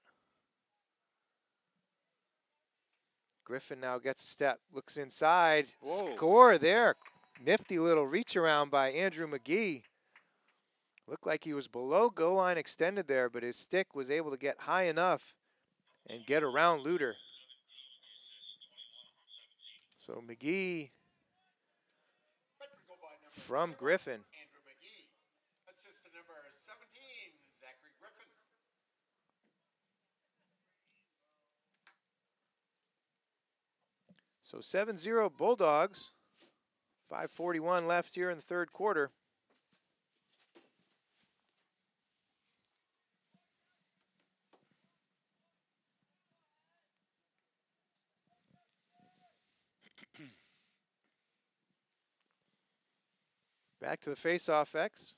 Griffin now gets a step. Looks inside. Whoa. Score there. Nifty little reach around by Andrew McGee. Looked like he was below goal line extended there, but his stick was able to get high enough and get around Luter. So McGee from Griffin. Andrew McGee, assistant number 17, Zachary Griffin. So 7-0 Bulldogs. 5:41 left here in the third quarter. Back to the face-off X.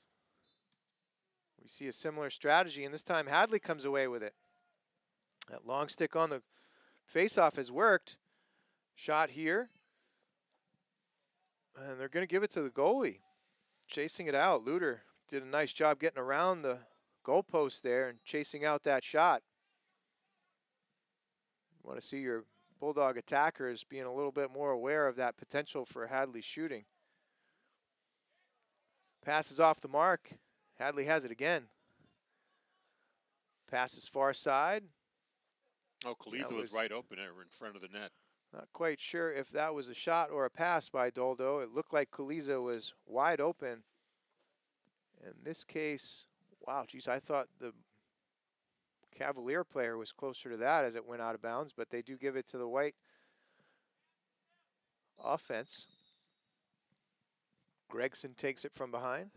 We see a similar strategy, and this time Hadley comes away with it. That long stick on the face-off has worked. Shot here. And they're going to give it to the goalie. Chasing it out. Luter did a nice job getting around the goalpost there and chasing out that shot. You want to see your Bulldog attackers being a little bit more aware of that potential for Hadley shooting. Passes off the mark. Hadley has it again. Passes far side. Oh, Kaliza was right open there in front of the net. Not quite sure if that was a shot or a pass by Doldo. It looked like Kaliza was wide open. In this case, wow, geez, I thought the Cavalier player was closer to that as it went out of bounds, but they do give it to the White offense. Gregson takes it from behind.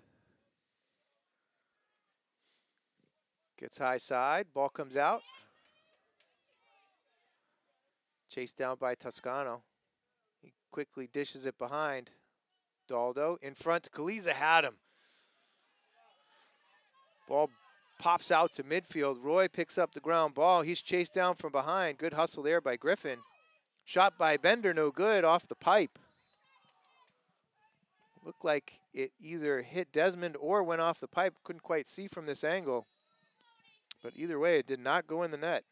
Gets high side, ball comes out. Chased down by Toscano. He quickly dishes it behind. Daldo in front to Kaliza, had him. Ball pops out to midfield. Roy picks up the ground ball. He's chased down from behind. Good hustle there by Griffin. Shot by Bender, no good, off the pipe. Looked like it either hit Desmond or went off the pipe. Couldn't quite see from this angle. But either way, it did not go in the net.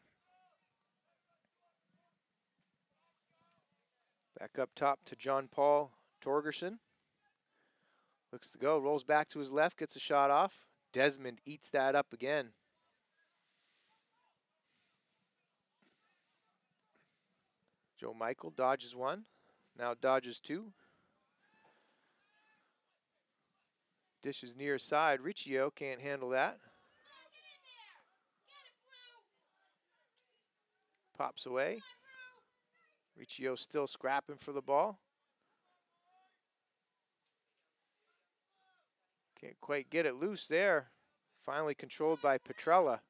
Back up top to John Paul Torgerson. Looks to go, rolls back to his left, gets a shot off. Desmond eats that up again. Joe Michael dodges one, now dodges two. Dishes near side, Riccio can't handle that. Pops away. Riccio still scrapping for the ball. Can't quite get it loose there. Finally controlled by Petrella.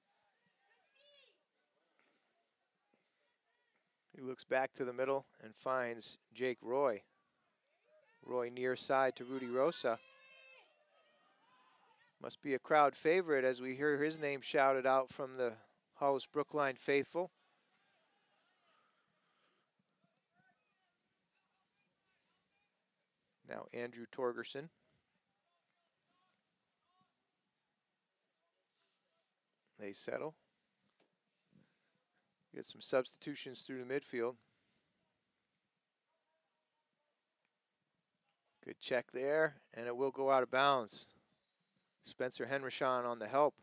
He looks back to the middle and finds Jake Roy. Roy near side to Rudy Rosa. Must be a crowd favorite as we hear his name shouted out from the Hollis Brookline faithful. Now Andrew Torgerson. They settle. Get some substitutions through the midfield. Good check there, and it will go out of bounds. Spencer Henrichon on the help.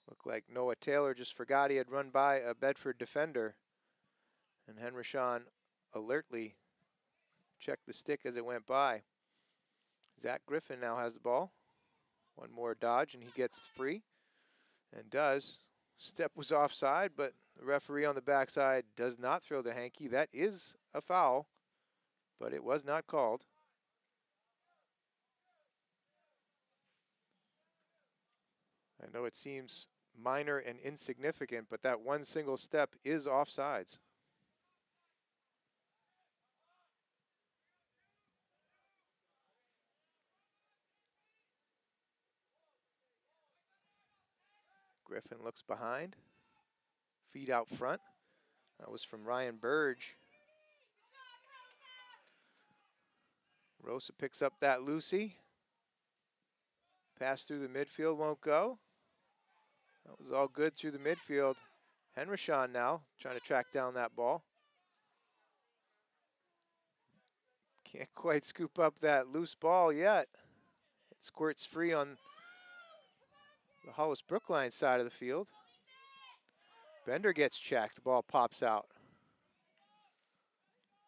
Looked like Noah Taylor just forgot he had run by a Bedford defender. And Henrichon alertly checked the stick as it went by. Zach Griffin now has the ball. One more dodge and he gets free. And does. Step was offside, but the referee on the backside does not throw the hanky. That is a foul, but it was not called. I know it seems minor and insignificant, but that one single step is offsides. Griffin looks behind. Feet out front. That was from Ryan Burge. Rosa picks up that Lucy. Pass through the midfield won't go. That was all good through the midfield. Henrichon now trying to track down that ball. Can't quite scoop up that loose ball yet. It squirts free on the Hollis Brookline side of the field. Bender gets checked. The ball pops out.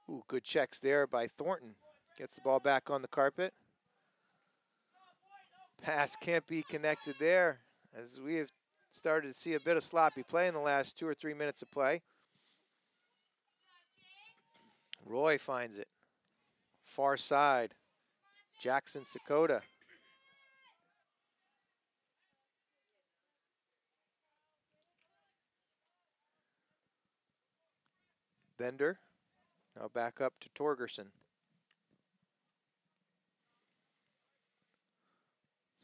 Ooh, good checks there by Thornton. Gets the ball back on the carpet. Pass can't be connected there, as we have started to see a bit of sloppy play in the last 2 or 3 minutes of play. Roy finds it. Far side. Jackson Sakota. Bender. Now back up to Torgerson.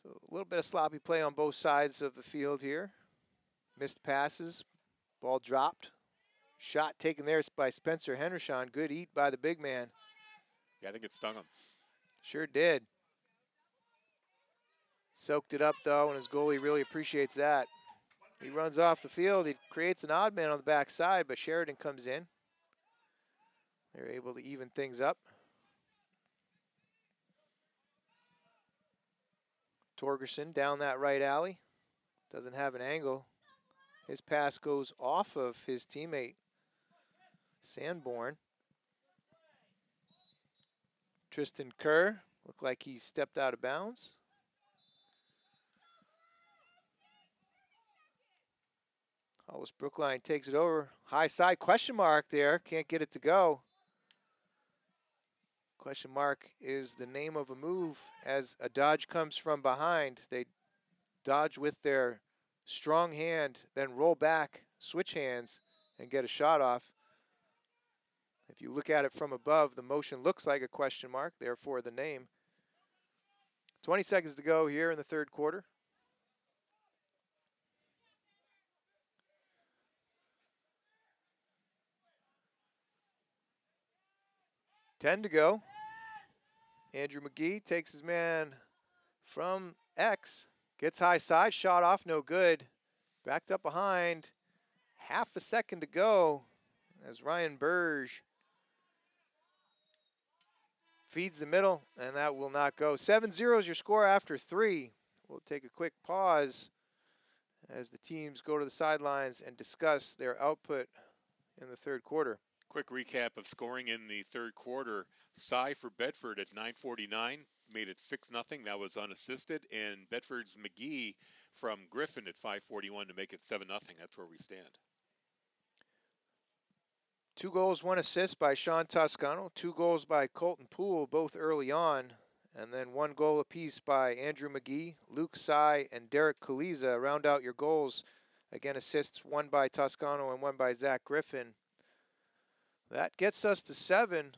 So a little bit of sloppy play on both sides of the field here. Missed passes. Ball dropped. Shot taken there by Spencer Henrichon. Good eat by the big man. Yeah, I think it stung him. Sure did. Soaked it up though, and his goalie really appreciates that. He runs off the field. He creates an odd man on the backside, but Sheridan comes in. They're able to even things up. Torgerson down that right alley. Doesn't have an angle. His pass goes off of his teammate, Sanborn. Tristan Kerr looked like he stepped out of bounds. Hollis Brookline takes it over. High side, question mark there. Can't get it to go. Question mark is the name of a move as a dodge comes from behind. They dodge with their strong hand, then roll back, switch hands, and get a shot off. If If you look at it from above, the motion looks like a question mark, therefore the name. 20 seconds to go here in the third quarter. Ten to go. Andrew McGee takes his man from X, gets high side, shot off, no good. Backed up behind, half a second to go as Ryan Burge feeds the middle, and that will not go. 7-0 is your score after 3. We'll take a quick pause as the teams go to the sidelines and discuss their output in the third quarter. Quick recap of scoring in the third quarter. Cy for Bedford at 9:49 made it 6-0. That was unassisted. And Bedford's McGee from Griffin at 5:41 to make it 7-0. That's where we stand. 2 goals, 1 assist by Sean Toscano. 2 goals by Colton Poole, both early on. And then 1 goal apiece by Andrew McGee, Luke Cy, and Derek Kaliza round out your goals. Again, assists, 1 by Toscano and 1 by Zach Griffin. That gets us to 7.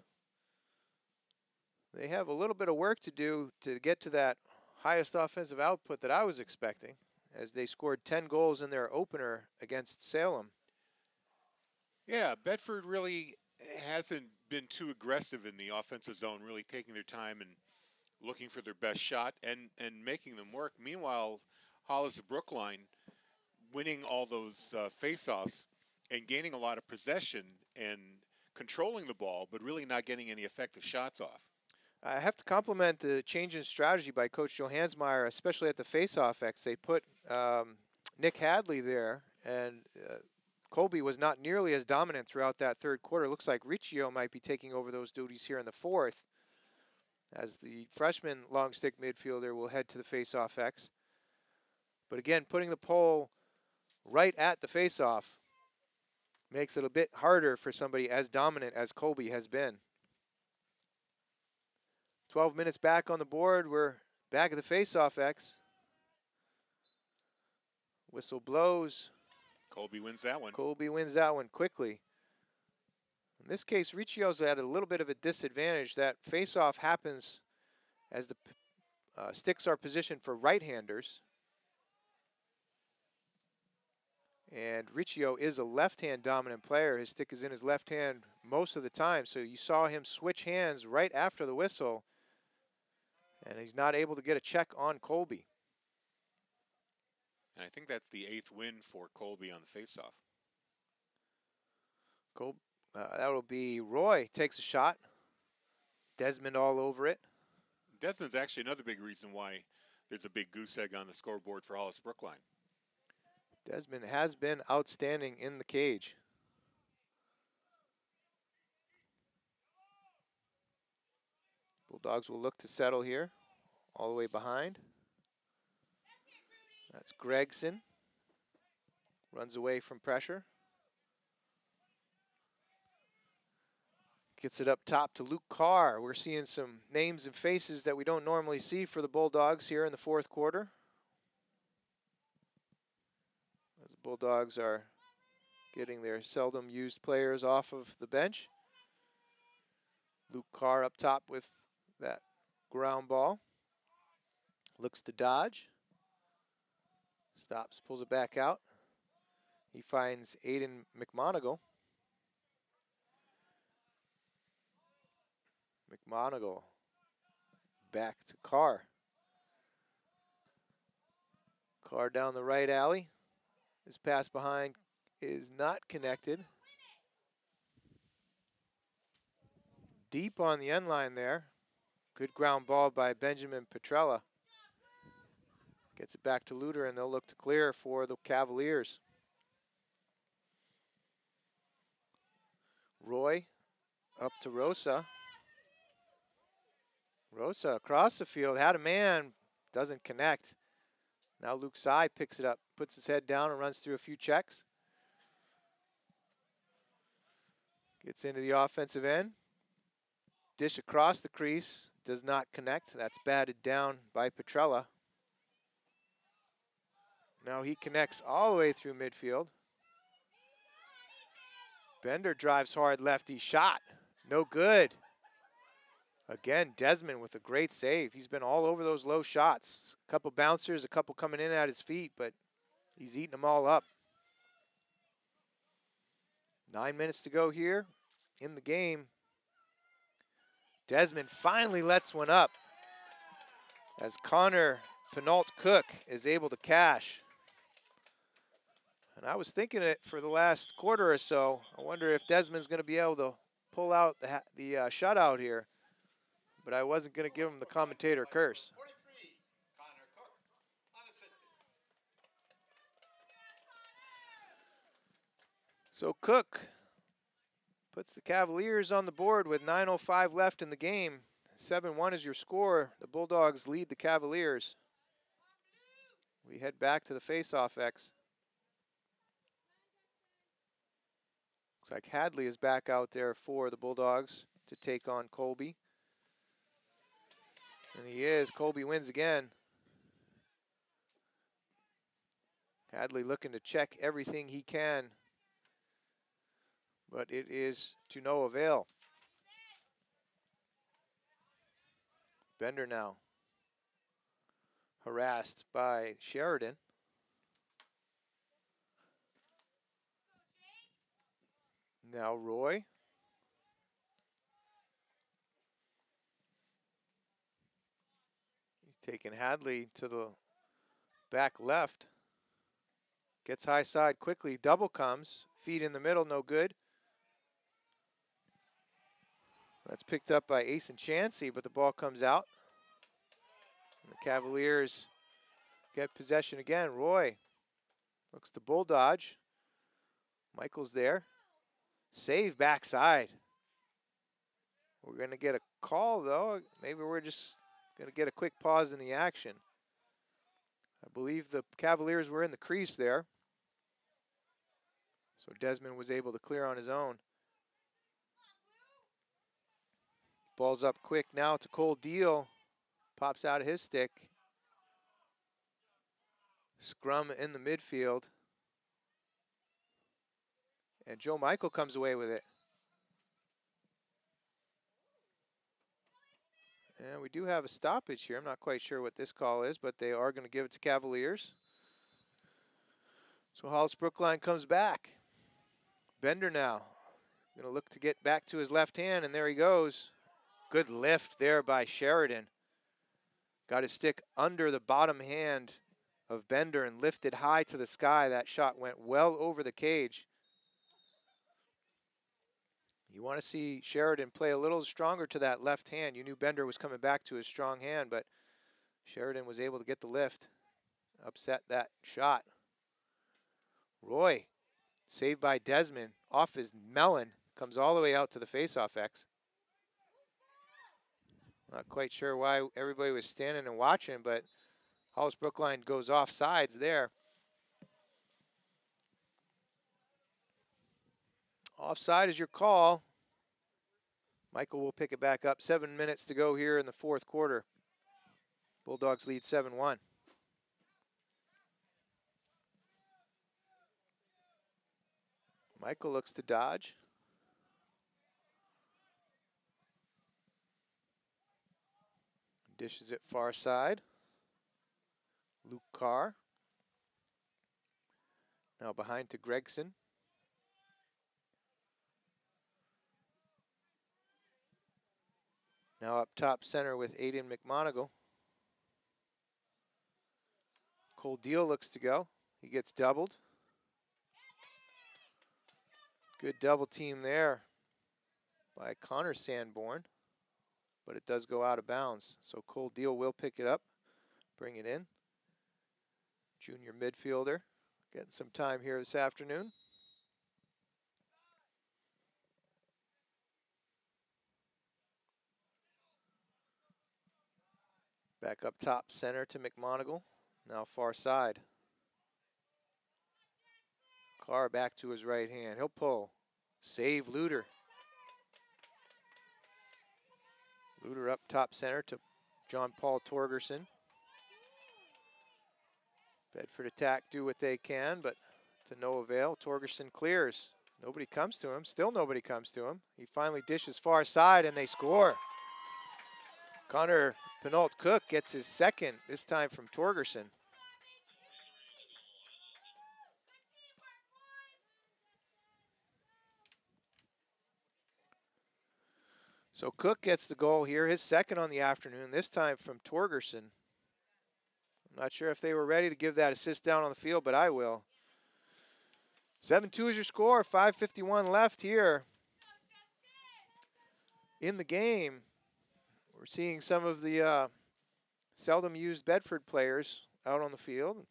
They have a little bit of work to do to get to that highest offensive output that I was expecting, as they scored 10 goals in their opener against Salem. Yeah, Bedford really hasn't been too aggressive in the offensive zone, really taking their time and looking for their best shot and making them work. Meanwhile, Hollis Brookline winning all those face-offs and gaining a lot of possession and controlling the ball, but really not getting any effective shots off. I have to compliment the change in strategy by Coach Joe Hansmeyer, especially at the face-off X. They put Nick Hadley there, and Colby was not nearly as dominant throughout that third quarter. Looks like Riccio might be taking over those duties here in the fourth, as the freshman long stick midfielder will head to the face-off X. But again, putting the pole right at the face-off makes it a bit harder for somebody as dominant as Colby has been. 12 minutes back on the board. We're back at the face-off X. Whistle blows. Colby wins that one. Colby wins that one quickly. In this case, Riccio's at a little bit of a disadvantage. That face-off happens as the sticks are positioned for right-handers. And Riccio is a left-hand dominant player. His stick is in his left hand most of the time. So you saw him switch hands right after the whistle. And he's not able to get a check on Colby. And I think that's the 8th win for Colby on the faceoff. That will be Roy takes a shot. Desmond all over it. Desmond's actually another big reason why there's a big goose egg on the scoreboard for Hollis Brookline. Desmond has been outstanding in the cage. Bulldogs will look to settle here, all the way behind. That's Gregson. Runs away from pressure. Gets it up top to Luke Carr. We're seeing some names and faces that we don't normally see for the Bulldogs here in the fourth quarter, as the Bulldogs are getting their seldom used players off of the bench. Luke Carr up top with that ground ball. Looks to dodge. Stops, pulls it back out. He finds Aiden McMonigal. McMonigal back to Carr. Carr down the right alley. His pass behind is not connected. Deep on the end line there. Good ground ball by Benjamin Petrella. Gets it back to Luter, and they'll look to clear for the Cavaliers. Roy up to Rosa. Rosa across the field, had a man, doesn't connect. Now Luke Sy picks it up, puts his head down and runs through a few checks. Gets into the offensive end. Dish across the crease, does not connect. That's batted down by Petrella. Now he connects all the way through midfield. Bender drives hard lefty shot. No good. Again, Desmond with a great save. He's been all over those low shots. A couple bouncers, a couple coming in at his feet, but he's eating them all up. 9 minutes to go here in the game. Desmond finally lets one up as Connor Penault-Cook is able to cash. And I was thinking it for the last quarter or so. I wonder if Desmond's going to be able to pull out the shutout here. But I wasn't going to give him the commentator curse. 43, Connor Cook, unassisted. So Cook puts the Cavaliers on the board with 9:05 left in the game. 7-1 is your score. The Bulldogs lead the Cavaliers. We head back to the face-off X. Looks like Hadley is back out there for the Bulldogs to take on Colby. And he is. Colby wins again. Hadley looking to check everything he can, but it is to no avail. Bender now harassed by Sheridan. Now Roy. He's taking Hadley to the back left. Gets high side quickly. Double comes. Feet in the middle, no good. That's picked up by Ace and Chansey, but the ball comes out. And the Cavaliers get possession again. Roy looks to bull dodge. Michael's there. Save backside. We're going to get a call, though. Maybe we're just going to get a quick pause in the action. I believe the Cavaliers were in the crease there. So Desmond was able to clear on his own. Ball's up quick now to Cole Deal. Pops out of his stick. Scrum in the midfield. And Joe Michael comes away with it. And we do have a stoppage here. I'm not quite sure what this call is, but they are going to give it to Cavaliers. So Hollis Brookline comes back. Bender now. Going to look to get back to his left hand, and there he goes. Good lift there by Sheridan. Got his stick under the bottom hand of Bender and lifted high to the sky. That shot went well over the cage. You want to see Sheridan play a little stronger to that left hand. You knew Bender was coming back to his strong hand, but Sheridan was able to get the lift, upset that shot. Roy, saved by Desmond, off his melon, comes all the way out to the face-off X. Not quite sure why everybody was standing and watching, but Hollis Brookline goes off sides there. Offside is your call. Michael will pick it back up. 7 minutes to go here in the fourth quarter. Bulldogs lead 7-1. Michael looks to dodge. Dishes it far side. Luke Carr. Now behind to Gregson. Now up top center with Aiden McMonigal. Cole Deal looks to go. He gets doubled. Good double team there by Connor Sanborn, but it does go out of bounds. So Cole Deal will pick it up, bring it in. Junior midfielder, getting some time here this afternoon. Back up top center to McMonigal, now far side. Carr back to his right hand, he'll pull. Save Luter. Luter up top center to John Paul Torgerson. Bedford attack, do what they can, but to no avail. Torgerson clears. Nobody comes to him. Still nobody comes to him. He finally dishes far side, and they score. Connor Penault-Cook gets his second, this time from Torgerson. So Cook gets the goal here, his second on the afternoon, this time from Torgerson. I'm not sure if they were ready to give that assist down on the field, but I will. 7-2 is your score, 5:51 left here in the game. We're seeing some of the seldom used Bedford players out on the field.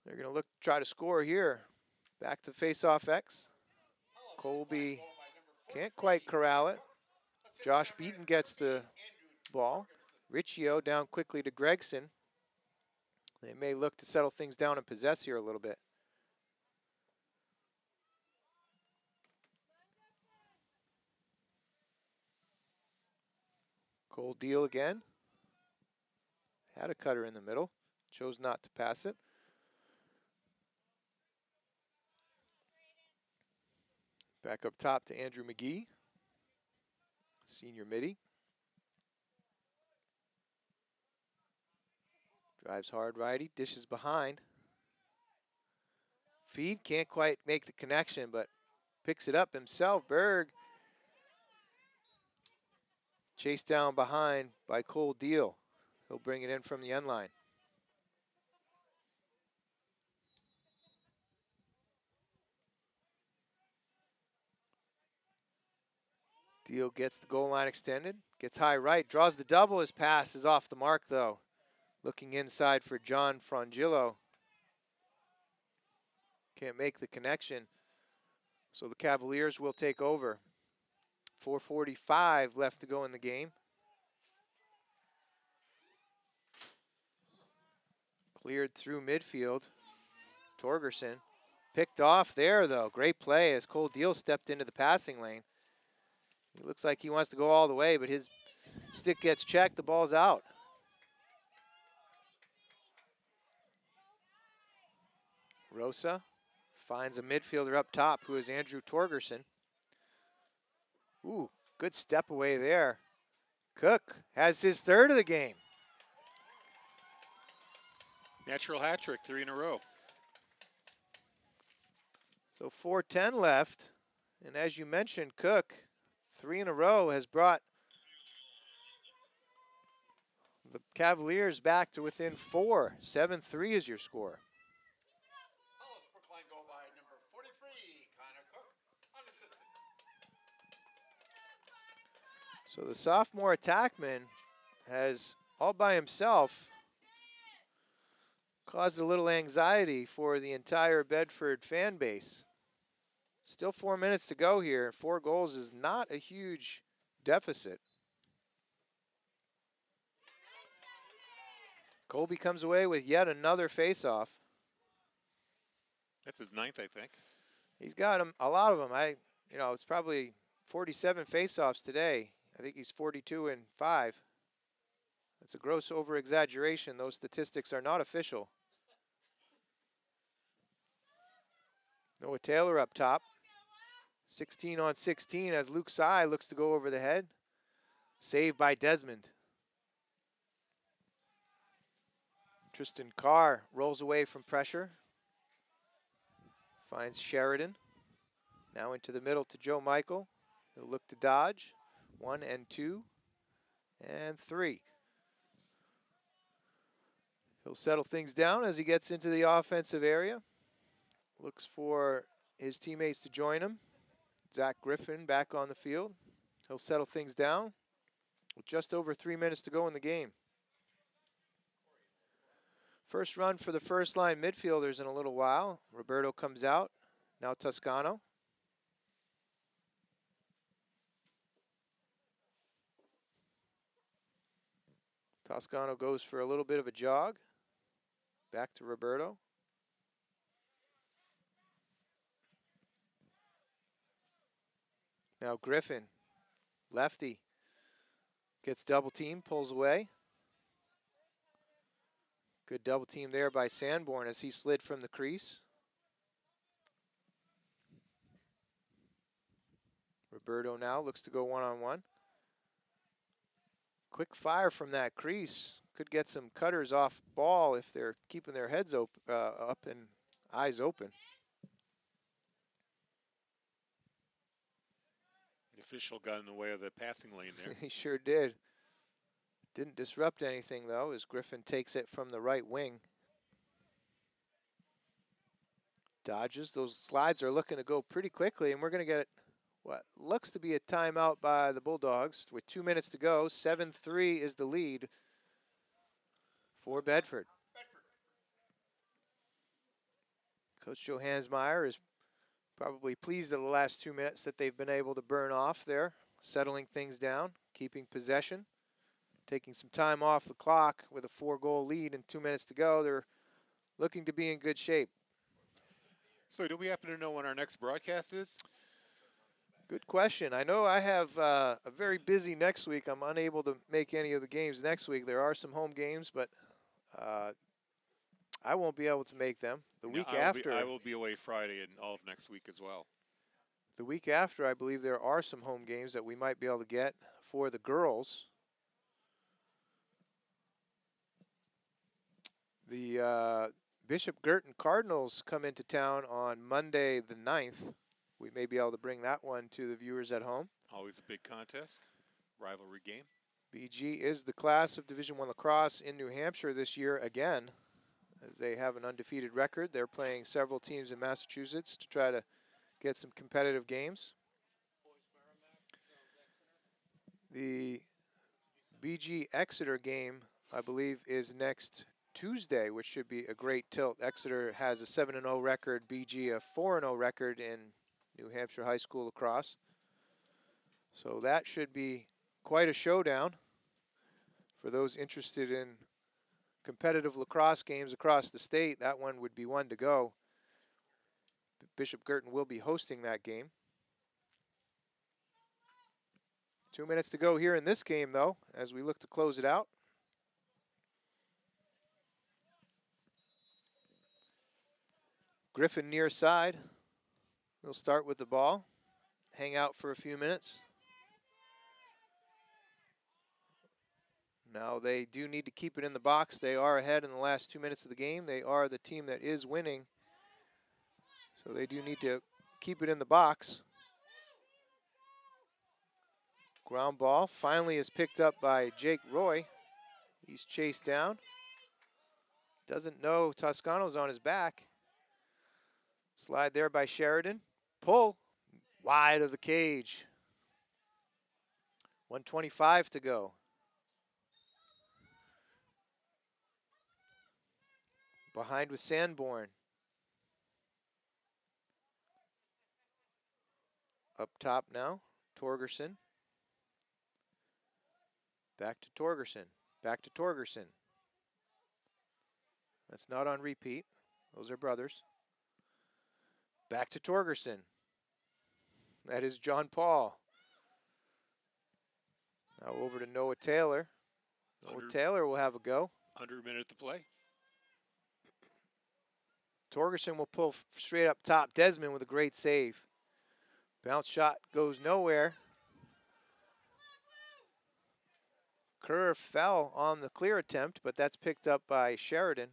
They're going to look try to score here. Back to face-off X. Colby can't quite corral it. Josh Beaton gets the ball. Riccio down quickly to Gregson. They may look to settle things down and possess here a little bit. Cole Deal again. Had a cutter in the middle. Chose not to pass it. Back up top to Andrew McGee. Senior midi. Drives hard righty, dishes behind. Feed can't quite make the connection, but picks it up himself. Berg chased down behind by Cole Deal. He'll bring it in from the end line. Deal gets the goal line extended, gets high right, draws the double. His pass is off the mark though. Looking inside for John Frangillo. Can't make the connection. So the Cavaliers will take over. 4:45 left to go in the game. Cleared through midfield. Torgerson picked off there though. Great play as Cole Deal stepped into the passing lane. He looks like he wants to go all the way, but his stick gets checked. The ball's out. Rosa finds a midfielder up top who is Andrew Torgerson. Ooh, good step away there. Cook has his third of the game. Natural hat trick, 3 in a row. So 4:10 left. And as you mentioned, Cook, 3 in a row, has brought the Cavaliers back to within 4. 7-3 is your score. Hollis Brookline goal by number 43, Connor Cook, unassisted. So the sophomore attackman has, all by himself, caused a little anxiety for the entire Bedford fan base. Still 4 minutes to go here. 4 goals is not a huge deficit. Colby comes away with yet another face-off. That's his 9th, I think. He's got a lot of them. It's probably 47 face-offs today. I think he's 42 and 5. That's a gross over-exaggeration. Those statistics are not official. Noah Taylor up top. 16 on 16 as Luke Sy looks to go over the head. Saved by Desmond. Tristan Carr rolls away from pressure. Finds Sheridan. Now into the middle to Joe Michael. He'll look to dodge. 1 and 2 and 3. He'll settle things down as he gets into the offensive area. Looks for his teammates to join him. Zach Griffin back on the field. He'll settle things down with just over 3 minutes to go in the game. First run for the first line midfielders in a little while. Roberto comes out. Now Toscano. Toscano goes for a little bit of a jog. Back to Roberto. Now Griffin, lefty, gets double team, pulls away. Good double team there by Sanborn as he slid from the crease. Roberto now looks to go one-on-one. Quick fire from that crease. Could get some cutters off ball if they're keeping their heads up and eyes open. The official got in the way of the passing lane there. He sure did. Didn't disrupt anything, though, as Griffin takes it from the right wing. Dodges. Those slides are looking to go pretty quickly, and we're going to get what looks to be a timeout by the Bulldogs with 2 minutes to go. 7-3 is the lead for Bedford. Coach Joe Hansmeyer is probably pleased at the last 2 minutes that they've been able to burn off there, settling things down, keeping possession, taking some time off the clock with a 4-goal lead and 2 minutes to go. They're looking to be in good shape. So do we happen to know when our next broadcast is? Good question. I know I have a very busy next week. I'm unable to make any of the games next week. There are some home games, but I won't be able to make them. The week after. I will be away Friday and all of next week as well. The week after, I believe there are some home games that we might be able to get for the girls. The Bishop Girton Cardinals come into town on Monday the 9th. We may be able to bring that one to the viewers at home. Always a big contest, rivalry game. BG is the class of Division I lacrosse in New Hampshire this year again, as they have an undefeated record. They're playing several teams in Massachusetts to try to get some competitive games. The BG Exeter game, I believe, is next Tuesday, which should be a great tilt. Exeter has a 7-0 record, BG a 4-0 record in New Hampshire high school lacrosse. So that should be quite a showdown for those interested in competitive lacrosse games across the state. That one would be one to go. Bishop Girton will be hosting that game. 2 minutes to go here in this game, though, as we look to close it out. Griffin near side. We'll start with the ball, hang out for a few minutes. Now they do need to keep it in the box. They are ahead in the last 2 minutes of the game. They are the team that is winning. So they do need to keep it in the box. Ground ball finally is picked up by Jake Roy. He's chased down. Doesn't know Toscano's on his back. Slide there by Sheridan. Pull wide of the cage. 1:25 to go. Behind with Sanborn. Up top now, Torgerson. Back to Torgerson. Back to Torgerson. That's not on repeat. Those are brothers. Back to Torgerson. That is John Paul. Now over to Noah Taylor. Noah Taylor will have a go. Under a minute to play. Torgerson will pull straight up top. Desmond with a great save. Bounce shot goes nowhere. Kerr fell on the clear attempt, but that's picked up by Sheridan.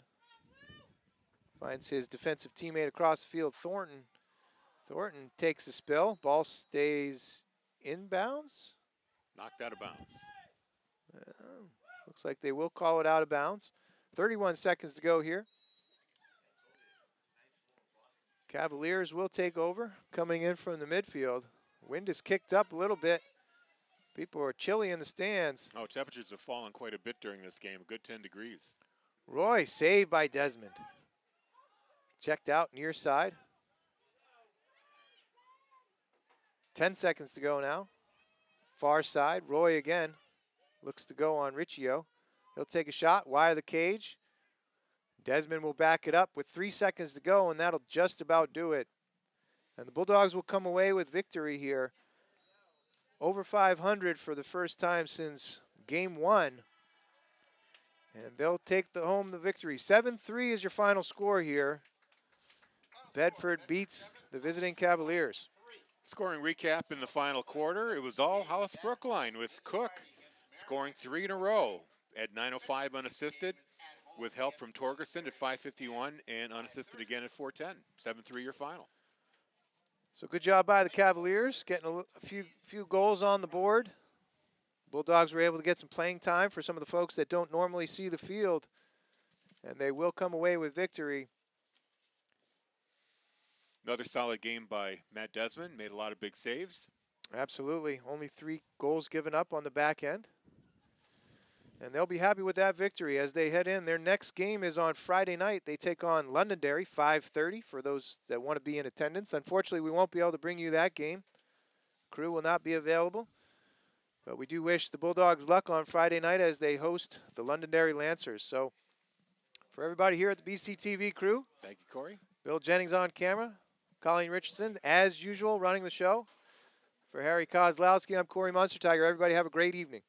Finds his defensive teammate across the field, Thornton. Thornton takes a spill. Ball stays inbounds. Knocked out of bounds. Looks like they will call it out of bounds. 31 seconds to go here. Cavaliers will take over, coming in from the midfield. Wind is kicked up a little bit. People are chilly in the stands. Oh, temperatures have fallen quite a bit during this game, a good 10 degrees. Roy, saved by Desmond. Checked out near side. 10 seconds to go now. Far side, Roy again. Looks to go on Riccio. He'll take a shot, wide of the cage. Desmond will back it up with 3 seconds to go, and that'll just about do it. And the Bulldogs will come away with victory here. Over 500 for the first time since game 1. And they'll take home the victory. 7-3 is your final score here. Bedford beats the visiting Cavaliers. Scoring recap in the final quarter, it was all Hollis Brookline with Cook scoring 3 in a row at 9:05 unassisted, with help from Torgerson at 5:51 and unassisted again at 4:10. 7-3 your final. So good job by the Cavaliers, getting a few goals on the board. Bulldogs were able to get some playing time for some of the folks that don't normally see the field, and they will come away with victory. Another solid game by Matt Desmond, made a lot of big saves. Absolutely, only 3 goals given up on the back end. And they'll be happy with that victory as they head in. Their next game is on Friday night. They take on Londonderry, 5:30, for those that want to be in attendance. Unfortunately, we won't be able to bring you that game. Crew will not be available. But we do wish the Bulldogs luck on Friday night as they host the Londonderry Lancers. So for everybody here at the BCTV crew, Thank you, Corey. Bill Jennings on camera, Colleen Richardson, as usual, running the show. For Harry Kozlowski, I'm Corey Munstertiger. Everybody have a great evening.